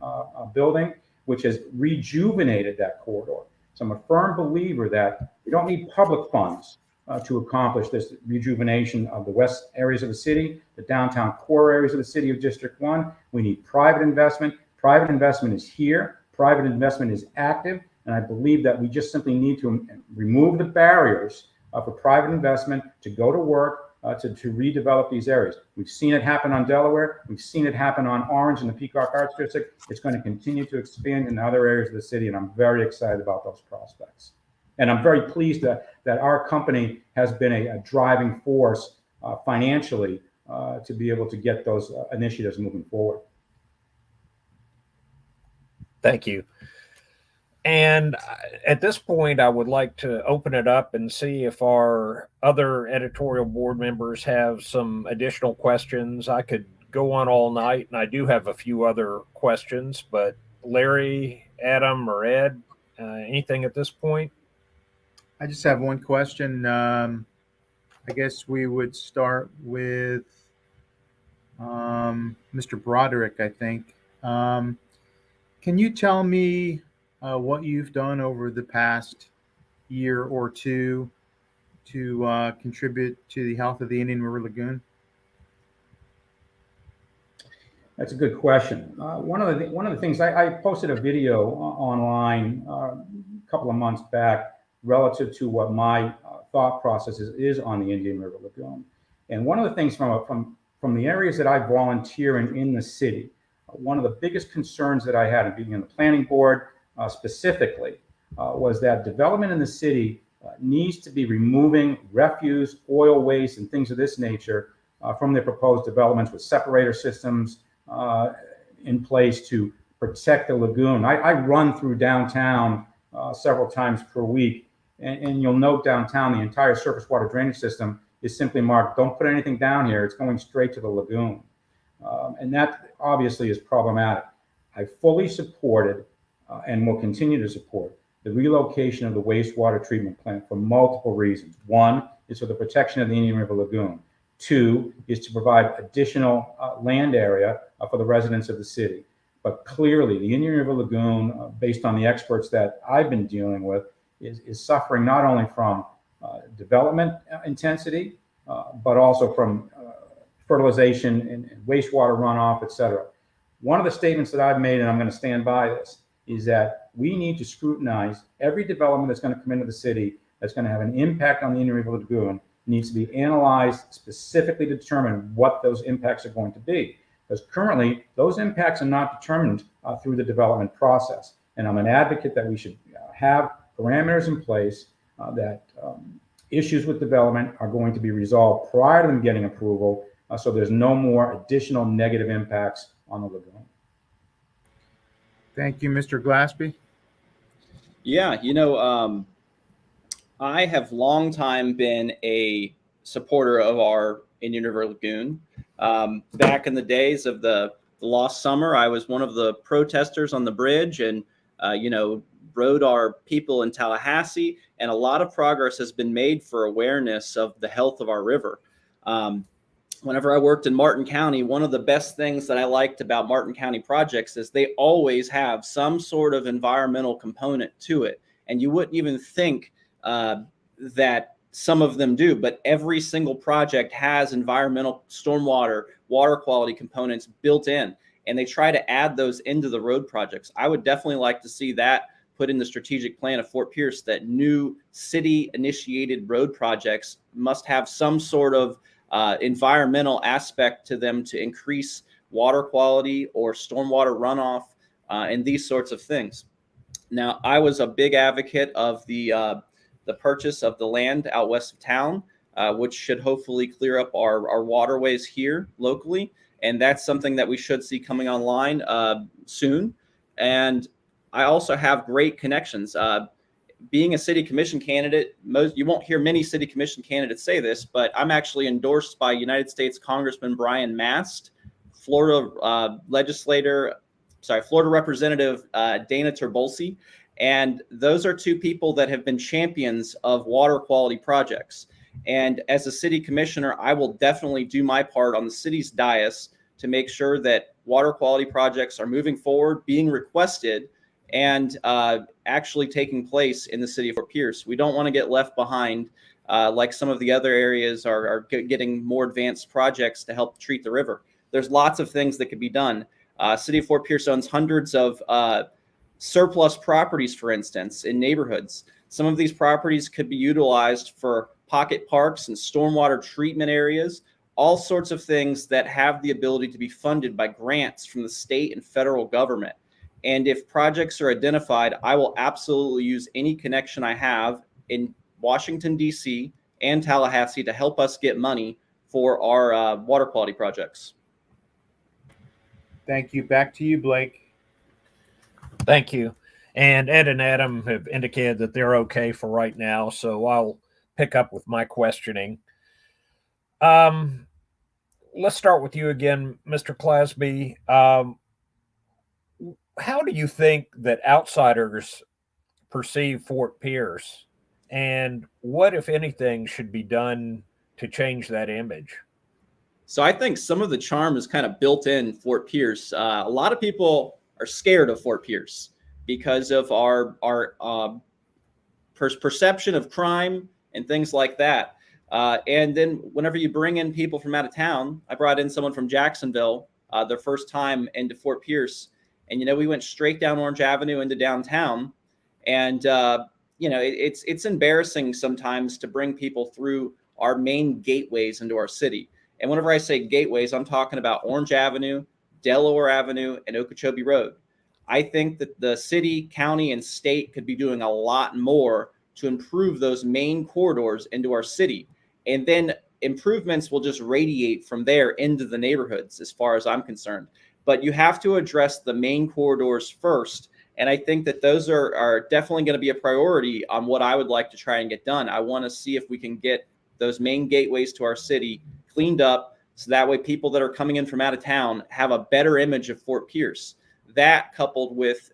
building, which has rejuvenated that corridor. So I'm a firm believer that we don't need public funds to accomplish this rejuvenation of the west areas of the city, the downtown core areas of the city of District 1. We need private investment. Private investment is here. Private investment is active. And I believe that we just simply need to remove the barriers for private investment to go to work to redevelop these areas. We've seen it happen on Delaware. We've seen it happen on Orange and the Peacock Arts District. It's going to continue to expand in other areas of the city, and I'm very excited about those prospects. And I'm very pleased that our company has been a driving force financially to be able to get those initiatives moving forward. Thank you. And at this point, I would like to open it up and see if our other editorial board members have some additional questions. I could go on all night, and I do have a few other questions, but Larry, Adam, or Ed, anything at this point? I just have one question. I guess we would start with Mr. Broderick, I think. Can you tell me what you've done over the past year or two to contribute to the health of the Indian River Lagoon? That's a good question. One of the things I posted a video online a couple of months back relative to what my thought process is on the Indian River Lagoon. And one of the things from the areas that I volunteer in the city, one of the biggest concerns that I had in being in the planning board specifically was that development in the city needs to be removing refuse, oil waste, and things of this nature from their proposed developments with separator systems in place to protect the lagoon. I run through downtown several times per week, and you'll note downtown the entire surface water drainage system is simply marked, don't put anything down here, it's going straight to the lagoon. And that obviously is problematic. I fully supported and will continue to support the relocation of the wastewater treatment plant for multiple reasons. One is for the protection of the Indian River Lagoon. Two is to provide additional land area for the residents of the city. But clearly, the Indian River Lagoon, based on the experts that I've been dealing with, is suffering not only from development intensity, but also from fertilization and wastewater runoff, et cetera. One of the statements that I've made, and I'm going to stand by this, is that we need to scrutinize every development that's going to come into the city that's going to have an impact on the Indian River Lagoon. Needs to be analyzed specifically to determine what those impacts are going to be. Because currently, those impacts are not determined through the development process. And I'm an advocate that we should have parameters in place that issues with development are going to be resolved prior to them getting approval, so there's no more additional negative impacts on the lagoon. Thank you, Mr. Glaspie. Yeah, I have long time been a supporter of our Indian River Lagoon. Back in the days of the lost summer, I was one of the protesters on the bridge and, rode our people in Tallahassee, and a lot of progress has been made for awareness of the health of our river. Whenever I worked in Martin County, one of the best things that I liked about Martin County projects is they always have some sort of environmental component to it. And you wouldn't even think that some of them do, but every single project has environmental, stormwater, water quality components built in, and they try to add those into the road projects. I would definitely like to see that put in the strategic plan of Fort Pierce, that new city initiated road projects must have some sort of environmental aspect to them to increase water quality or stormwater runoff and these sorts of things. Now, I was a big advocate of the purchase of the land out west of town, which should hopefully clear up our waterways here locally. And that's something that we should see coming online soon. And I also have great connections. Being a city commission candidate, you won't hear many city commission candidates say this, but I'm actually endorsed by United States Congressman Brian Mast, Florida Representative Dana Terbolsi, and those are two people that have been champions of water quality projects. And as a city commissioner, I will definitely do my part on the city's dais to make sure that water quality projects are moving forward, being requested, and actually taking place in the city of Fort Pierce. We don't want to get left behind like some of the other areas are getting more advanced projects to help treat the river. There's lots of things that could be done. City of Fort Pierce owns hundreds of surplus properties, for instance, in neighborhoods. Some of these properties could be utilized for pocket parks and stormwater treatment areas, all sorts of things that have the ability to be funded by grants from the state and federal government. And if projects are identified, I will absolutely use any connection I have in Washington, D.C. and Tallahassee to help us get money for our water quality projects. Thank you. Back to you, Blake. Thank you. And Ed and Adam have indicated that they're okay for right now, so I'll pick up with my questioning. Let's start with you again, Mr. Clasby. How do you think that outsiders perceive Fort Pierce, and what, if anything, should be done to change that image? So I think some of the charm is kind of built in Fort Pierce. A lot of people are scared of Fort Pierce because of our perception of crime and things like that. And then whenever you bring in people from out of town, I brought in someone from Jacksonville their first time into Fort Pierce. And, we went straight down Orange Avenue into downtown. And, it's embarrassing sometimes to bring people through our main gateways into our city. And whenever I say gateways, I'm talking about Orange Avenue, Delaware Avenue, and Okeechobee Road. I think that the city, county, and state could be doing a lot more to improve those main corridors into our city. And then improvements will just radiate from there into the neighborhoods, as far as I'm concerned. But you have to address the main corridors first. And I think that those are definitely going to be a priority on what I would like to try and get done. I want to see if we can get those main gateways to our city cleaned up, so that way people that are coming in from out of town have a better image of Fort Pierce. that coupled with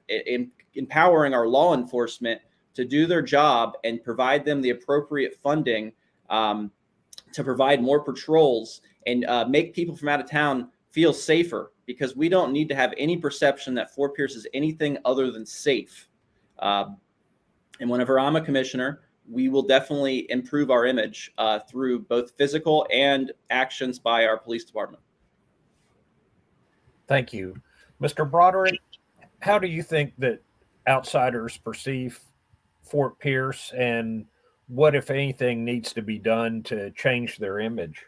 empowering our law enforcement to do their job and provide them the appropriate funding to provide more patrols and make people from out of town feel safer, because we don't need to have any perception that Fort Pierce is anything other than safe. And whenever I'm a commissioner, we will definitely improve our image through both physical and actions by our police department. Thank you. Mr. Broderick, how do you think that outsiders perceive Fort Pierce, and what, if anything, needs to be done to change their image?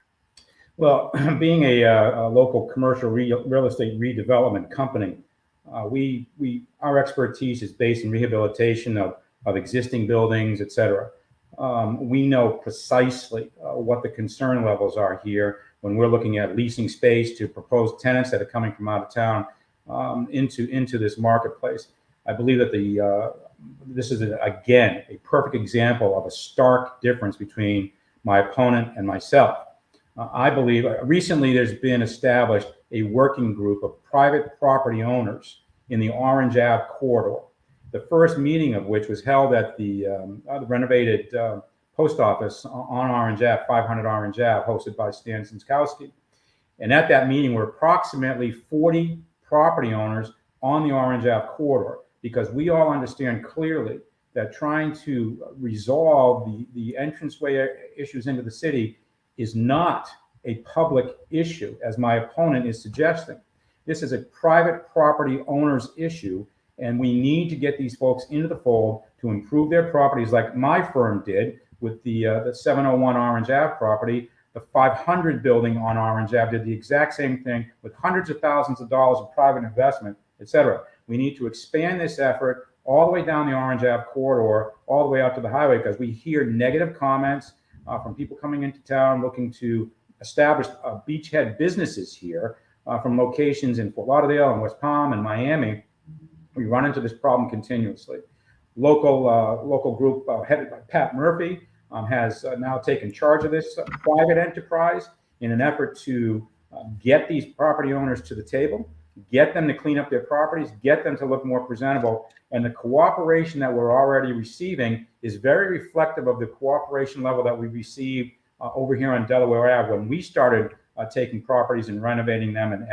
Well, being a local commercial real estate redevelopment company, our expertise is based in rehabilitation of existing buildings, et cetera. We know precisely what the concern levels are here when we're looking at leasing space to proposed tenants that are coming from out of town into this marketplace. I believe that this is, again, a perfect example of a stark difference between my opponent and myself. I believe recently there's been established a working group of private property owners in the Orange Ave corridor. The first meeting of which was held at the renovated post office on Orange Ave, 500 Orange Ave, hosted by Stan Sinskowski. And at that meeting were approximately 40 property owners on the Orange Ave corridor, because we all understand clearly that trying to resolve the entranceway issues into the city is not a public issue, as my opponent is suggesting. This is a private property owner's issue, and we need to get these folks into the fold to improve their properties, like my firm did with the 701 Orange Ave property. The 500 building on Orange Ave did the exact same thing with hundreds of thousands of dollars of private investment, et cetera. We need to expand this effort all the way down the Orange Ave corridor, all the way out to the highway, because we hear negative comments from people coming into town looking to establish beachhead businesses here from locations in Fort Lauderdale and West Palm and Miami. We run into this problem continuously. Local group headed by Pat Murphy has now taken charge of this private enterprise in an effort to get these property owners to the table, get them to clean up their properties, get them to look more presentable. And the cooperation that we're already receiving is very reflective of the cooperation level that we received over here on Delaware Ave when we started taking properties and renovating them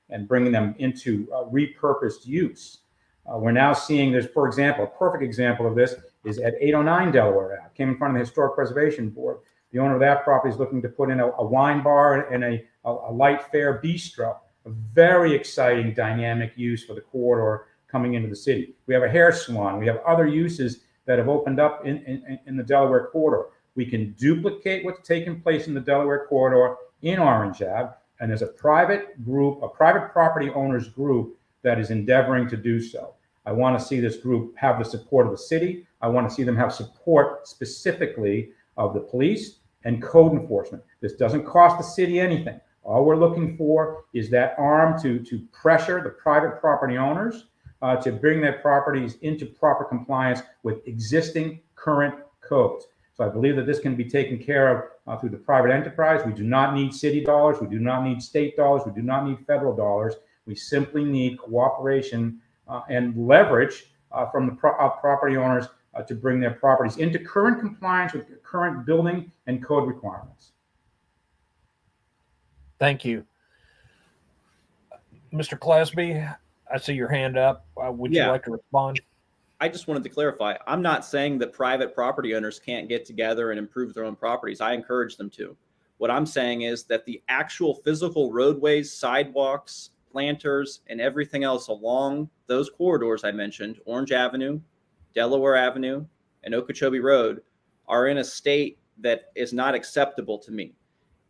and bringing them into repurposed use. We're now seeing this, for example, a perfect example of this is at 809 Delaware Ave. Came in front of the Historic Preservation Board. The owner of that property is looking to put in a wine bar and a light fare bistro. A very exciting dynamic use for the corridor coming into the city. We have a hair salon. We have other uses that have opened up in the Delaware corridor. We can duplicate what's taking place in the Delaware corridor in Orange Ave, and there's a private group, a private property owners group that is endeavoring to do so. I want to see this group have the support of the city. I want to see them have support specifically of the police and code enforcement. This doesn't cost the city anything. All we're looking for is that arm to pressure the private property owners to bring their properties into proper compliance with existing current codes. So I believe that this can be taken care of through the private enterprise. We do not need city dollars. We do not need state dollars. We do not need federal dollars. We simply need cooperation and leverage from the property owners to bring their properties into current compliance with current building and code requirements. Thank you. Mr. Klesby, I see your hand up. Would you like to respond? I just wanted to clarify. I'm not saying that private property owners can't get together and improve their own properties. I encourage them to. What I'm saying is that the actual physical roadways, sidewalks, planters, and everything else along those corridors I mentioned, Orange Avenue, Delaware Avenue, and Okeechobee Road, are in a state that is not acceptable to me.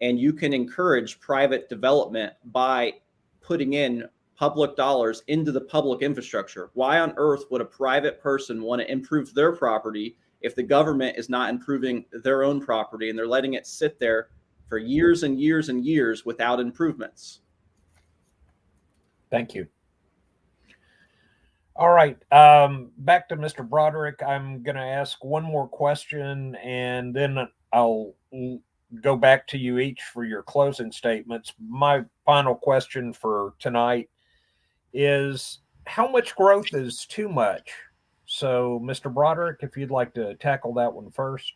And you can encourage private development by putting in public dollars into the public infrastructure. Why on earth would a private person want to improve their property if the government is not improving their own property and they're letting it sit there for years and years and years without improvements? Thank you. All right. Back to Mr. Broderick. I'm going to ask one more question, and then I'll go back to you each for your closing statements. My final question for tonight is, how much growth is too much? So, Mr. Broderick, if you'd like to tackle that one first.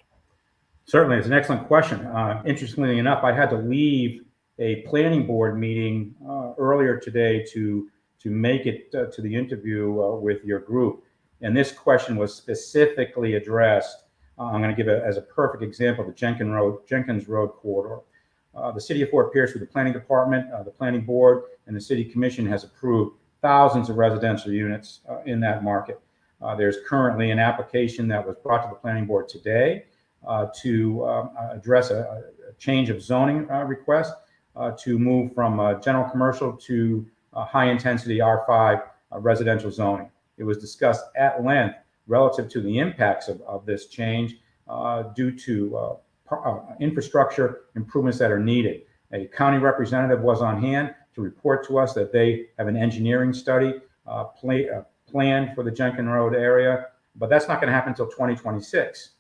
Certainly, it's an excellent question. Interestingly enough, I had to leave a planning board meeting earlier today to make it to the interview with your group. And this question was specifically addressed. I'm going to give it as a perfect example, the Jenkins Road corridor. The city of Fort Pierce, with the planning department, the planning board, and the city commission has approved thousands of residential units in that market. There's currently an application that was brought to the planning board today to address a change of zoning request to move from general commercial to high intensity R5 residential zoning. It was discussed at length relative to the impacts of this change due to infrastructure improvements that are needed. A county representative was on hand to report to us that they have an engineering study planned for the Jenkins Road area, but that's not going to happen until 2026.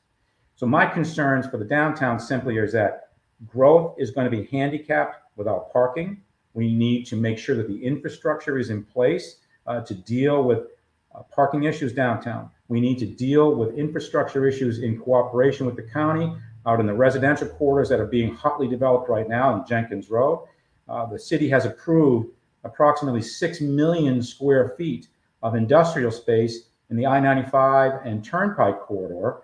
So my concerns for the downtown simply is that growth is going to be handicapped without parking. We need to make sure that the infrastructure is in place to deal with parking issues downtown. We need to deal with infrastructure issues in cooperation with the county out in the residential corridors that are being hotly developed right now in Jenkins Road. The city has approved approximately 6 million square feet of industrial space in the I-95 and Turnpike corridor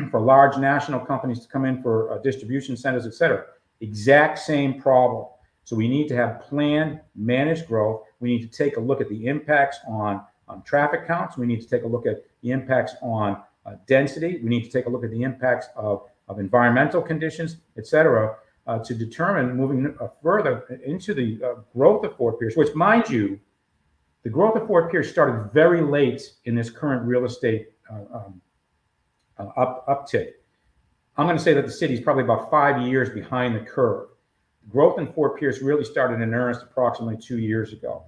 for large national companies to come in for distribution centers, et cetera. Exact same problem. So we need to have planned, managed growth. We need to take a look at the impacts on traffic counts. We need to take a look at the impacts on density. We need to take a look at the impacts of environmental conditions, et cetera, to determine moving further into the growth of Fort Pierce, which, mind you, the growth of Fort Pierce started very late in this current real estate uptick. I'm going to say that the city is probably about 5 years behind the curve. Growth in Fort Pierce really started in earnest approximately 2 years ago.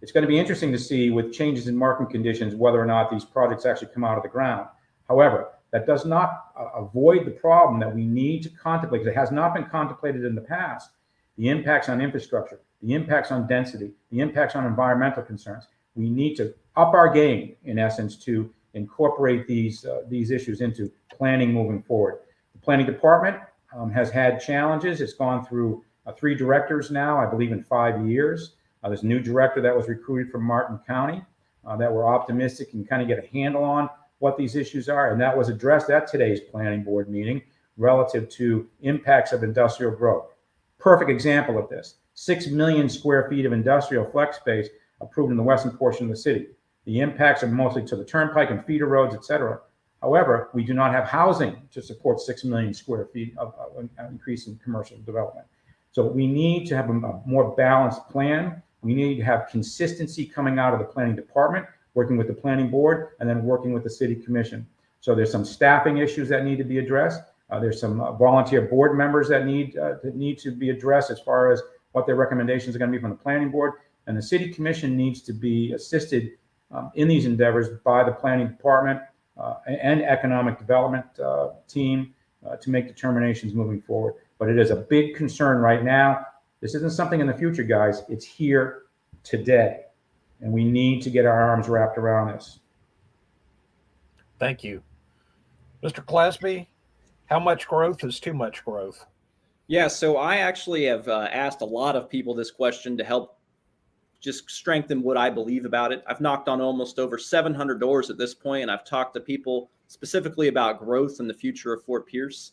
It's going to be interesting to see with changes in market conditions whether or not these projects actually come out of the ground. However, that does not avoid the problem that we need to contemplate, because it has not been contemplated in the past. The impacts on infrastructure, the impacts on density, the impacts on environmental concerns. We need to up our game, in essence, to incorporate these issues into planning moving forward. The planning department has had challenges. It's gone through 3 directors now, I believe in 5 years. There's a new director that was recruited from Martin County that we're optimistic and kind of get a handle on what these issues are. And that was addressed at today's planning board meeting relative to impacts of industrial growth. Perfect example of this, 6 million square feet of industrial flex space approved in the western portion of the city. The impacts are mostly to the turnpike and feeder roads, et cetera. However, we do not have housing to support 6 million square feet of increase in commercial development. So we need to have a more balanced plan. We need to have consistency coming out of the planning department, working with the planning board, and then working with the city commission. So there's some staffing issues that need to be addressed. There's some volunteer board members that need to be addressed as far as what their recommendations are going to be from the planning board. And the city commission needs to be assisted in these endeavors by the planning department and economic development team to make determinations moving forward. But it is a big concern right now. This isn't something in the future, guys. It's here today. And we need to get our arms wrapped around this. Thank you. Mr. Clasby, how much growth is too much growth? Yeah, so I actually have asked a lot of people this question to help just strengthen what I believe about it. I've knocked on almost over 700 doors at this point, and I've talked to people specifically about growth and the future of Fort Pierce.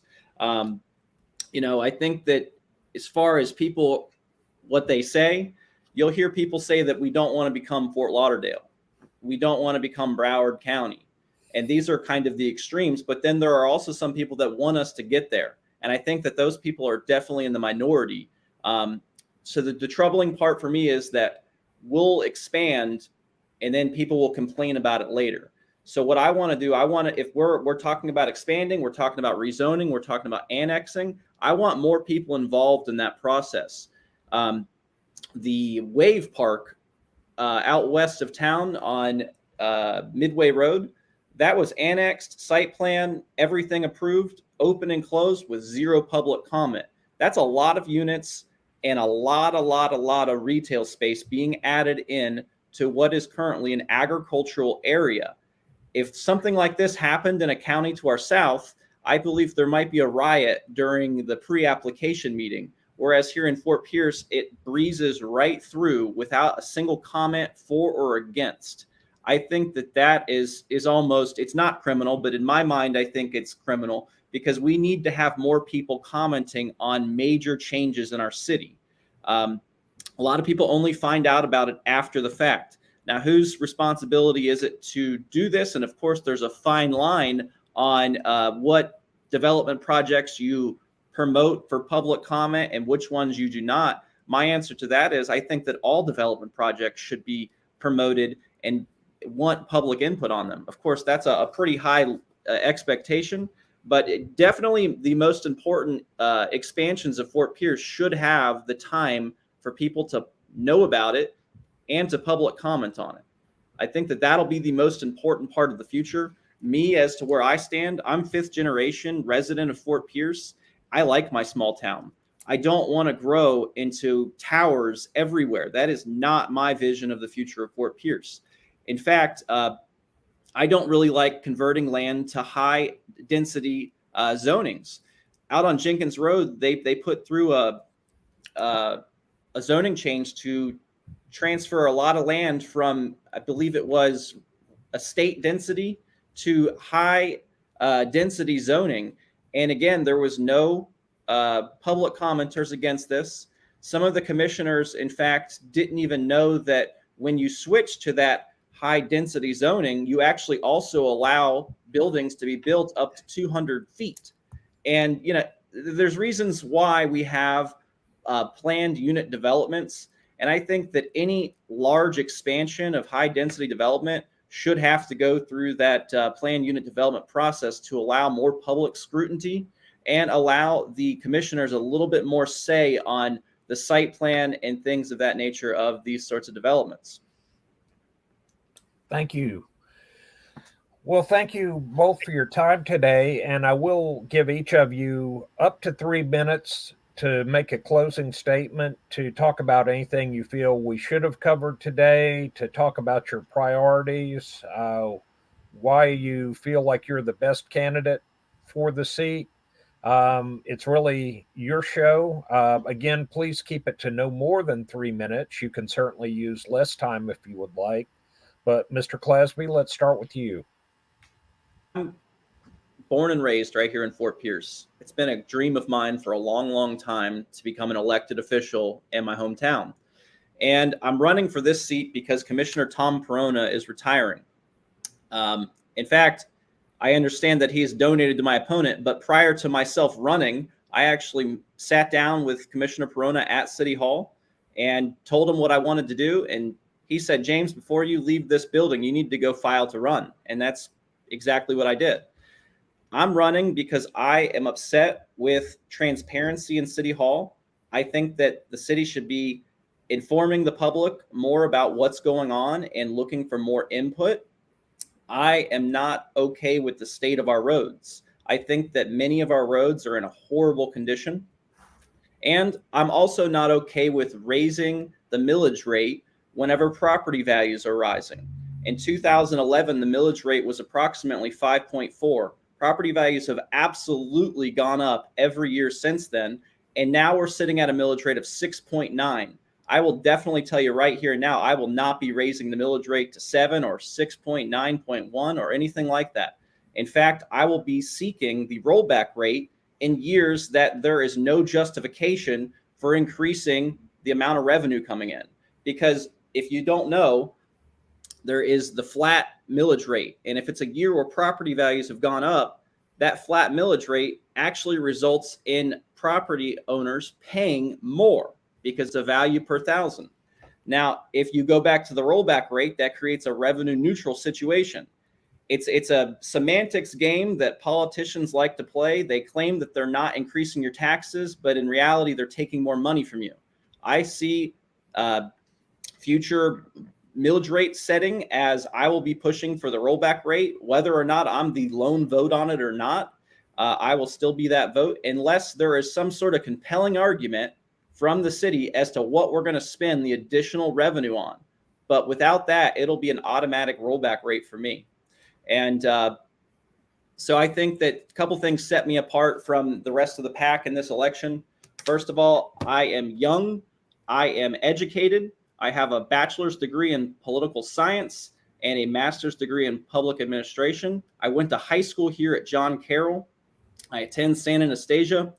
I think that as far as people, what they say, you'll hear people say that we don't want to become Fort Lauderdale. We don't want to become Broward County. And these are kind of the extremes, but then there are also some people that want us to get there. And I think that those people are definitely in the minority. So the troubling part for me is that we'll expand and then people will complain about it later. So what I want to do, if we're talking about expanding, we're talking about rezoning, we're talking about annexing, I want more people involved in that process. The Wave Park out west of town on Midway Road, that was annexed, site plan, everything approved, open and closed with 0 public comment. That's a lot of units and a lot of retail space being added in to what is currently an agricultural area. If something like this happened in a county to our south, I believe there might be a riot during the pre-application meeting. Whereas here in Fort Pierce, it breezes right through without a single comment for or against. I think that is almost, it's not criminal, but in my mind, I think it's criminal because we need to have more people commenting on major changes in our city. A lot of people only find out about it after the fact. Now, whose responsibility is it to do this? And of course, there's a fine line on what development projects you promote for public comment and which ones you do not. My answer to that is I think that all development projects should be promoted and want public input on them. Of course, that's a pretty high expectation, but definitely the most important expansions of Fort Pierce should have the time for people to know about it and to public comment on it. I think that that'll be the most important part of the future. Me, as to where I stand, I'm 5th generation resident of Fort Pierce. I like my small town. I don't want to grow into towers everywhere. That is not my vision of the future of Fort Pierce. In fact, I don't really like converting land to high density zonings. Out on Jenkins Road, they put through a zoning change to transfer a lot of land from, I believe it was estate density to high density zoning. And again, there was no public commenters against this. Some of the commissioners, in fact, didn't even know that when you switch to that high density zoning, you actually also allow buildings to be built up to 200 feet. And, you know, there's reasons why we have planned unit developments. And I think that any large expansion of high density development should have to go through that planned unit development process to allow more public scrutiny and allow the commissioners a little bit more say on the site plan and things of that nature of these sorts of developments. Thank you. Well, thank you both for your time today, and I will give each of you up to 3 minutes to make a closing statement, to talk about anything you feel we should have covered today, to talk about your priorities, why you feel like you're the best candidate for the seat. It's really your show. Again, please keep it to no more than 3 minutes. You can certainly use less time if you would like. But Mr. Clasby, let's start with you. I'm born and raised right here in Fort Pierce. It's been a dream of mine for a long, long time to become an elected official in my hometown. And I'm running for this seat because Commissioner Tom Perona is retiring. In fact, I understand that he has donated to my opponent, but prior to myself running, I actually sat down with Commissioner Perona at City Hall and told him what I wanted to do. And he said, James, before you leave this building, you need to go file to run. And that's exactly what I did. I'm running because I am upset with transparency in City Hall. I think that the city should be informing the public more about what's going on and looking for more input. I am not okay with the state of our roads. I think that many of our roads are in a horrible condition. And I'm also not okay with raising the millage rate whenever property values are rising. In 2011, the millage rate was approximately 5.4. Property values have absolutely gone up every year since then. And now we're sitting at a millage rate of 6.9. I will definitely tell you right here now, I will not be raising the millage rate to 7 or 6.9.1 or anything like that. In fact, I will be seeking the rollback rate in years that there is no justification for increasing the amount of revenue coming in. Because if you don't know, there is the flat millage rate. And if it's a year where property values have gone up, that flat millage rate actually results in property owners paying more because the value per thousand. Now, if you go back to the rollback rate, that creates a revenue neutral situation. It's a semantics game that politicians like to play. They claim that they're not increasing your taxes, but in reality, they're taking more money from you. I see future millage rate setting as I will be pushing for the rollback rate, whether or not I'm the lone vote on it or not. I will still be that vote unless there is some sort of compelling argument from the city as to what we're going to spend the additional revenue on. But without that, it'll be an automatic rollback rate for me. And so I think that a couple things set me apart from the rest of the pack in this election. First of all, I am young. I am educated. I have a bachelor's degree in political science and a master's degree in public administration. I went to high school here at John Carroll. I attend San Anastasia.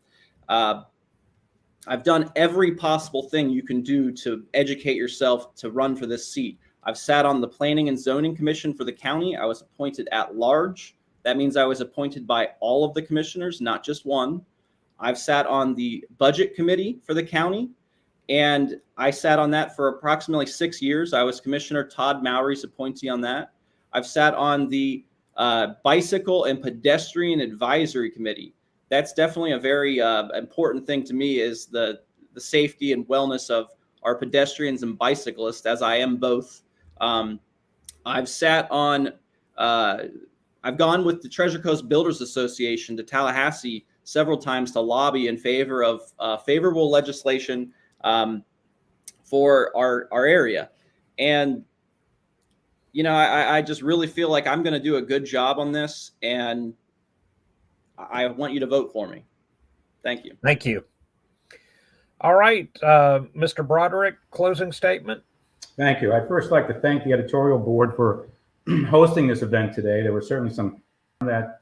I've done every possible thing you can do to educate yourself to run for this seat. I've sat on the Planning and Zoning Commission for the county. I was appointed at large. That means I was appointed by all of the commissioners, not just one. I've sat on the Budget Committee for the county, and I sat on that for approximately 6 years. I was Commissioner Todd Mowry's appointee on that. I've sat on the Bicycle and Pedestrian Advisory Committee. That's definitely a very important thing to me, is the safety and wellness of our pedestrians and bicyclists, as I am both. I've sat on, I've gone with the Treasure Coast Builders Association to Tallahassee several times to lobby in favor of favorable legislation for our area. And, you know, I just really feel like I'm going to do a good job on this, and I want you to vote for me. Thank you. Thank you. All right, Mr. Broderick, closing statement. Thank you. I'd first like to thank the editorial board for hosting this event today. There were certainly some that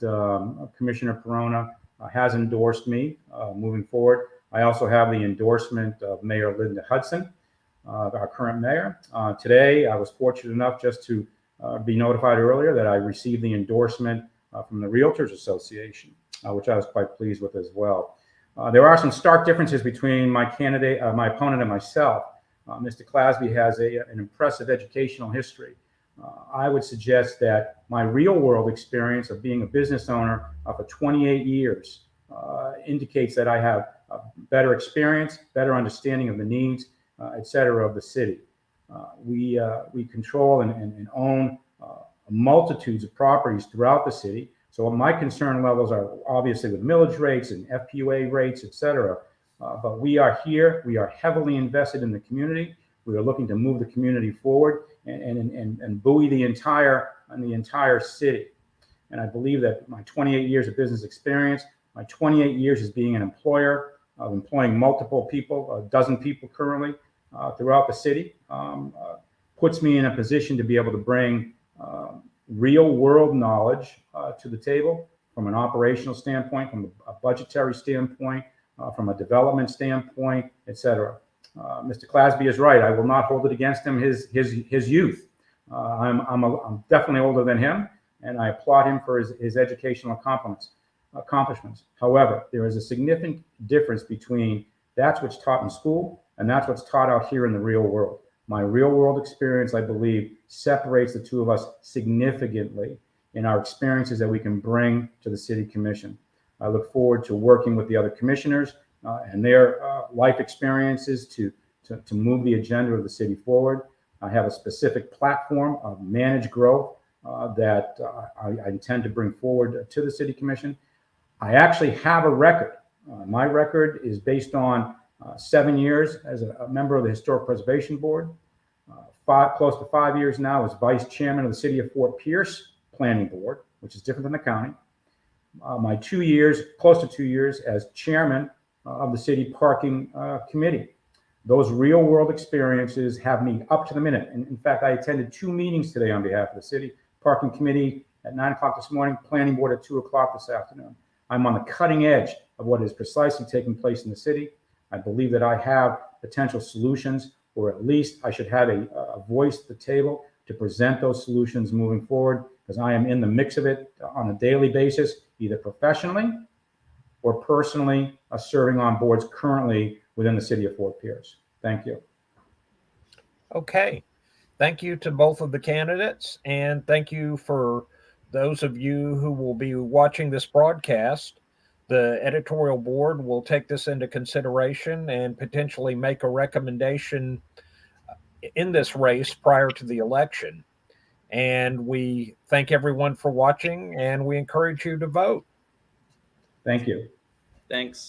Commissioner Perona has endorsed me moving forward. I also have the endorsement of Mayor Linda Hudson, our current mayor. Today, I was fortunate enough just to be notified earlier that I received the endorsement from the Realtors Association, which I was quite pleased with as well. There are some stark differences between my candidate, my opponent, and myself. Mr. Clasby has an impressive educational history. I would suggest that my real world experience of being a business owner for 28 years indicates that I have a better experience, better understanding of the needs, et cetera, of the city. We control and own multitudes of properties throughout the city. So my concern levels are obviously with millage rates and FPUA rates, et cetera. But we are here. We are heavily invested in the community. We are looking to move the community forward and buoy the entire city. And I believe that my 28 years of business experience, my 28 years as being an employer, of employing multiple people, a dozen people currently throughout the city, puts me in a position to be able to bring real world knowledge to the table from an operational standpoint, from a budgetary standpoint, from a development standpoint, et cetera. Mr. Clasby is right. I will not hold it against him, his youth. I'm definitely older than him, and I applaud him for his educational accomplishments. However, there is a significant difference between that's what's taught in school and that's what's taught out here in the real world. My real world experience, I believe, separates the two of us significantly in our experiences that we can bring to the city commission. I look forward to working with the other commissioners and their life experiences to move the agenda of the city forward. I have a specific platform of managed growth that I intend to bring forward to the city commission. I actually have a record. My record is based on 7 years as a member of the Historic Preservation Board, close to 5 years now as vice chairman of the City of Fort Pierce Planning Board, which is different than the county. My 2 years, close to 2 years, as chairman of the City Parking Committee. Those real world experiences have me up to the minute. And in fact, I attended 2 meetings today on behalf of the City Parking Committee at 9 o'clock this morning, Planning Board at 2 o'clock this afternoon. I'm on the cutting edge of what is precisely taking place in the city. I believe that I have potential solutions, or at least I should have a voice at the table to present those solutions moving forward, because I am in the mix of it on a daily basis, either professionally or personally serving on boards currently within the city of Fort Pierce. Thank you. Okay. Thank you to both of the candidates, and thank you for those of you who will be watching this broadcast. The editorial board will take this into consideration and potentially make a recommendation in this race prior to the election. And we thank everyone for watching, and we encourage you to vote. Thank you. Thanks.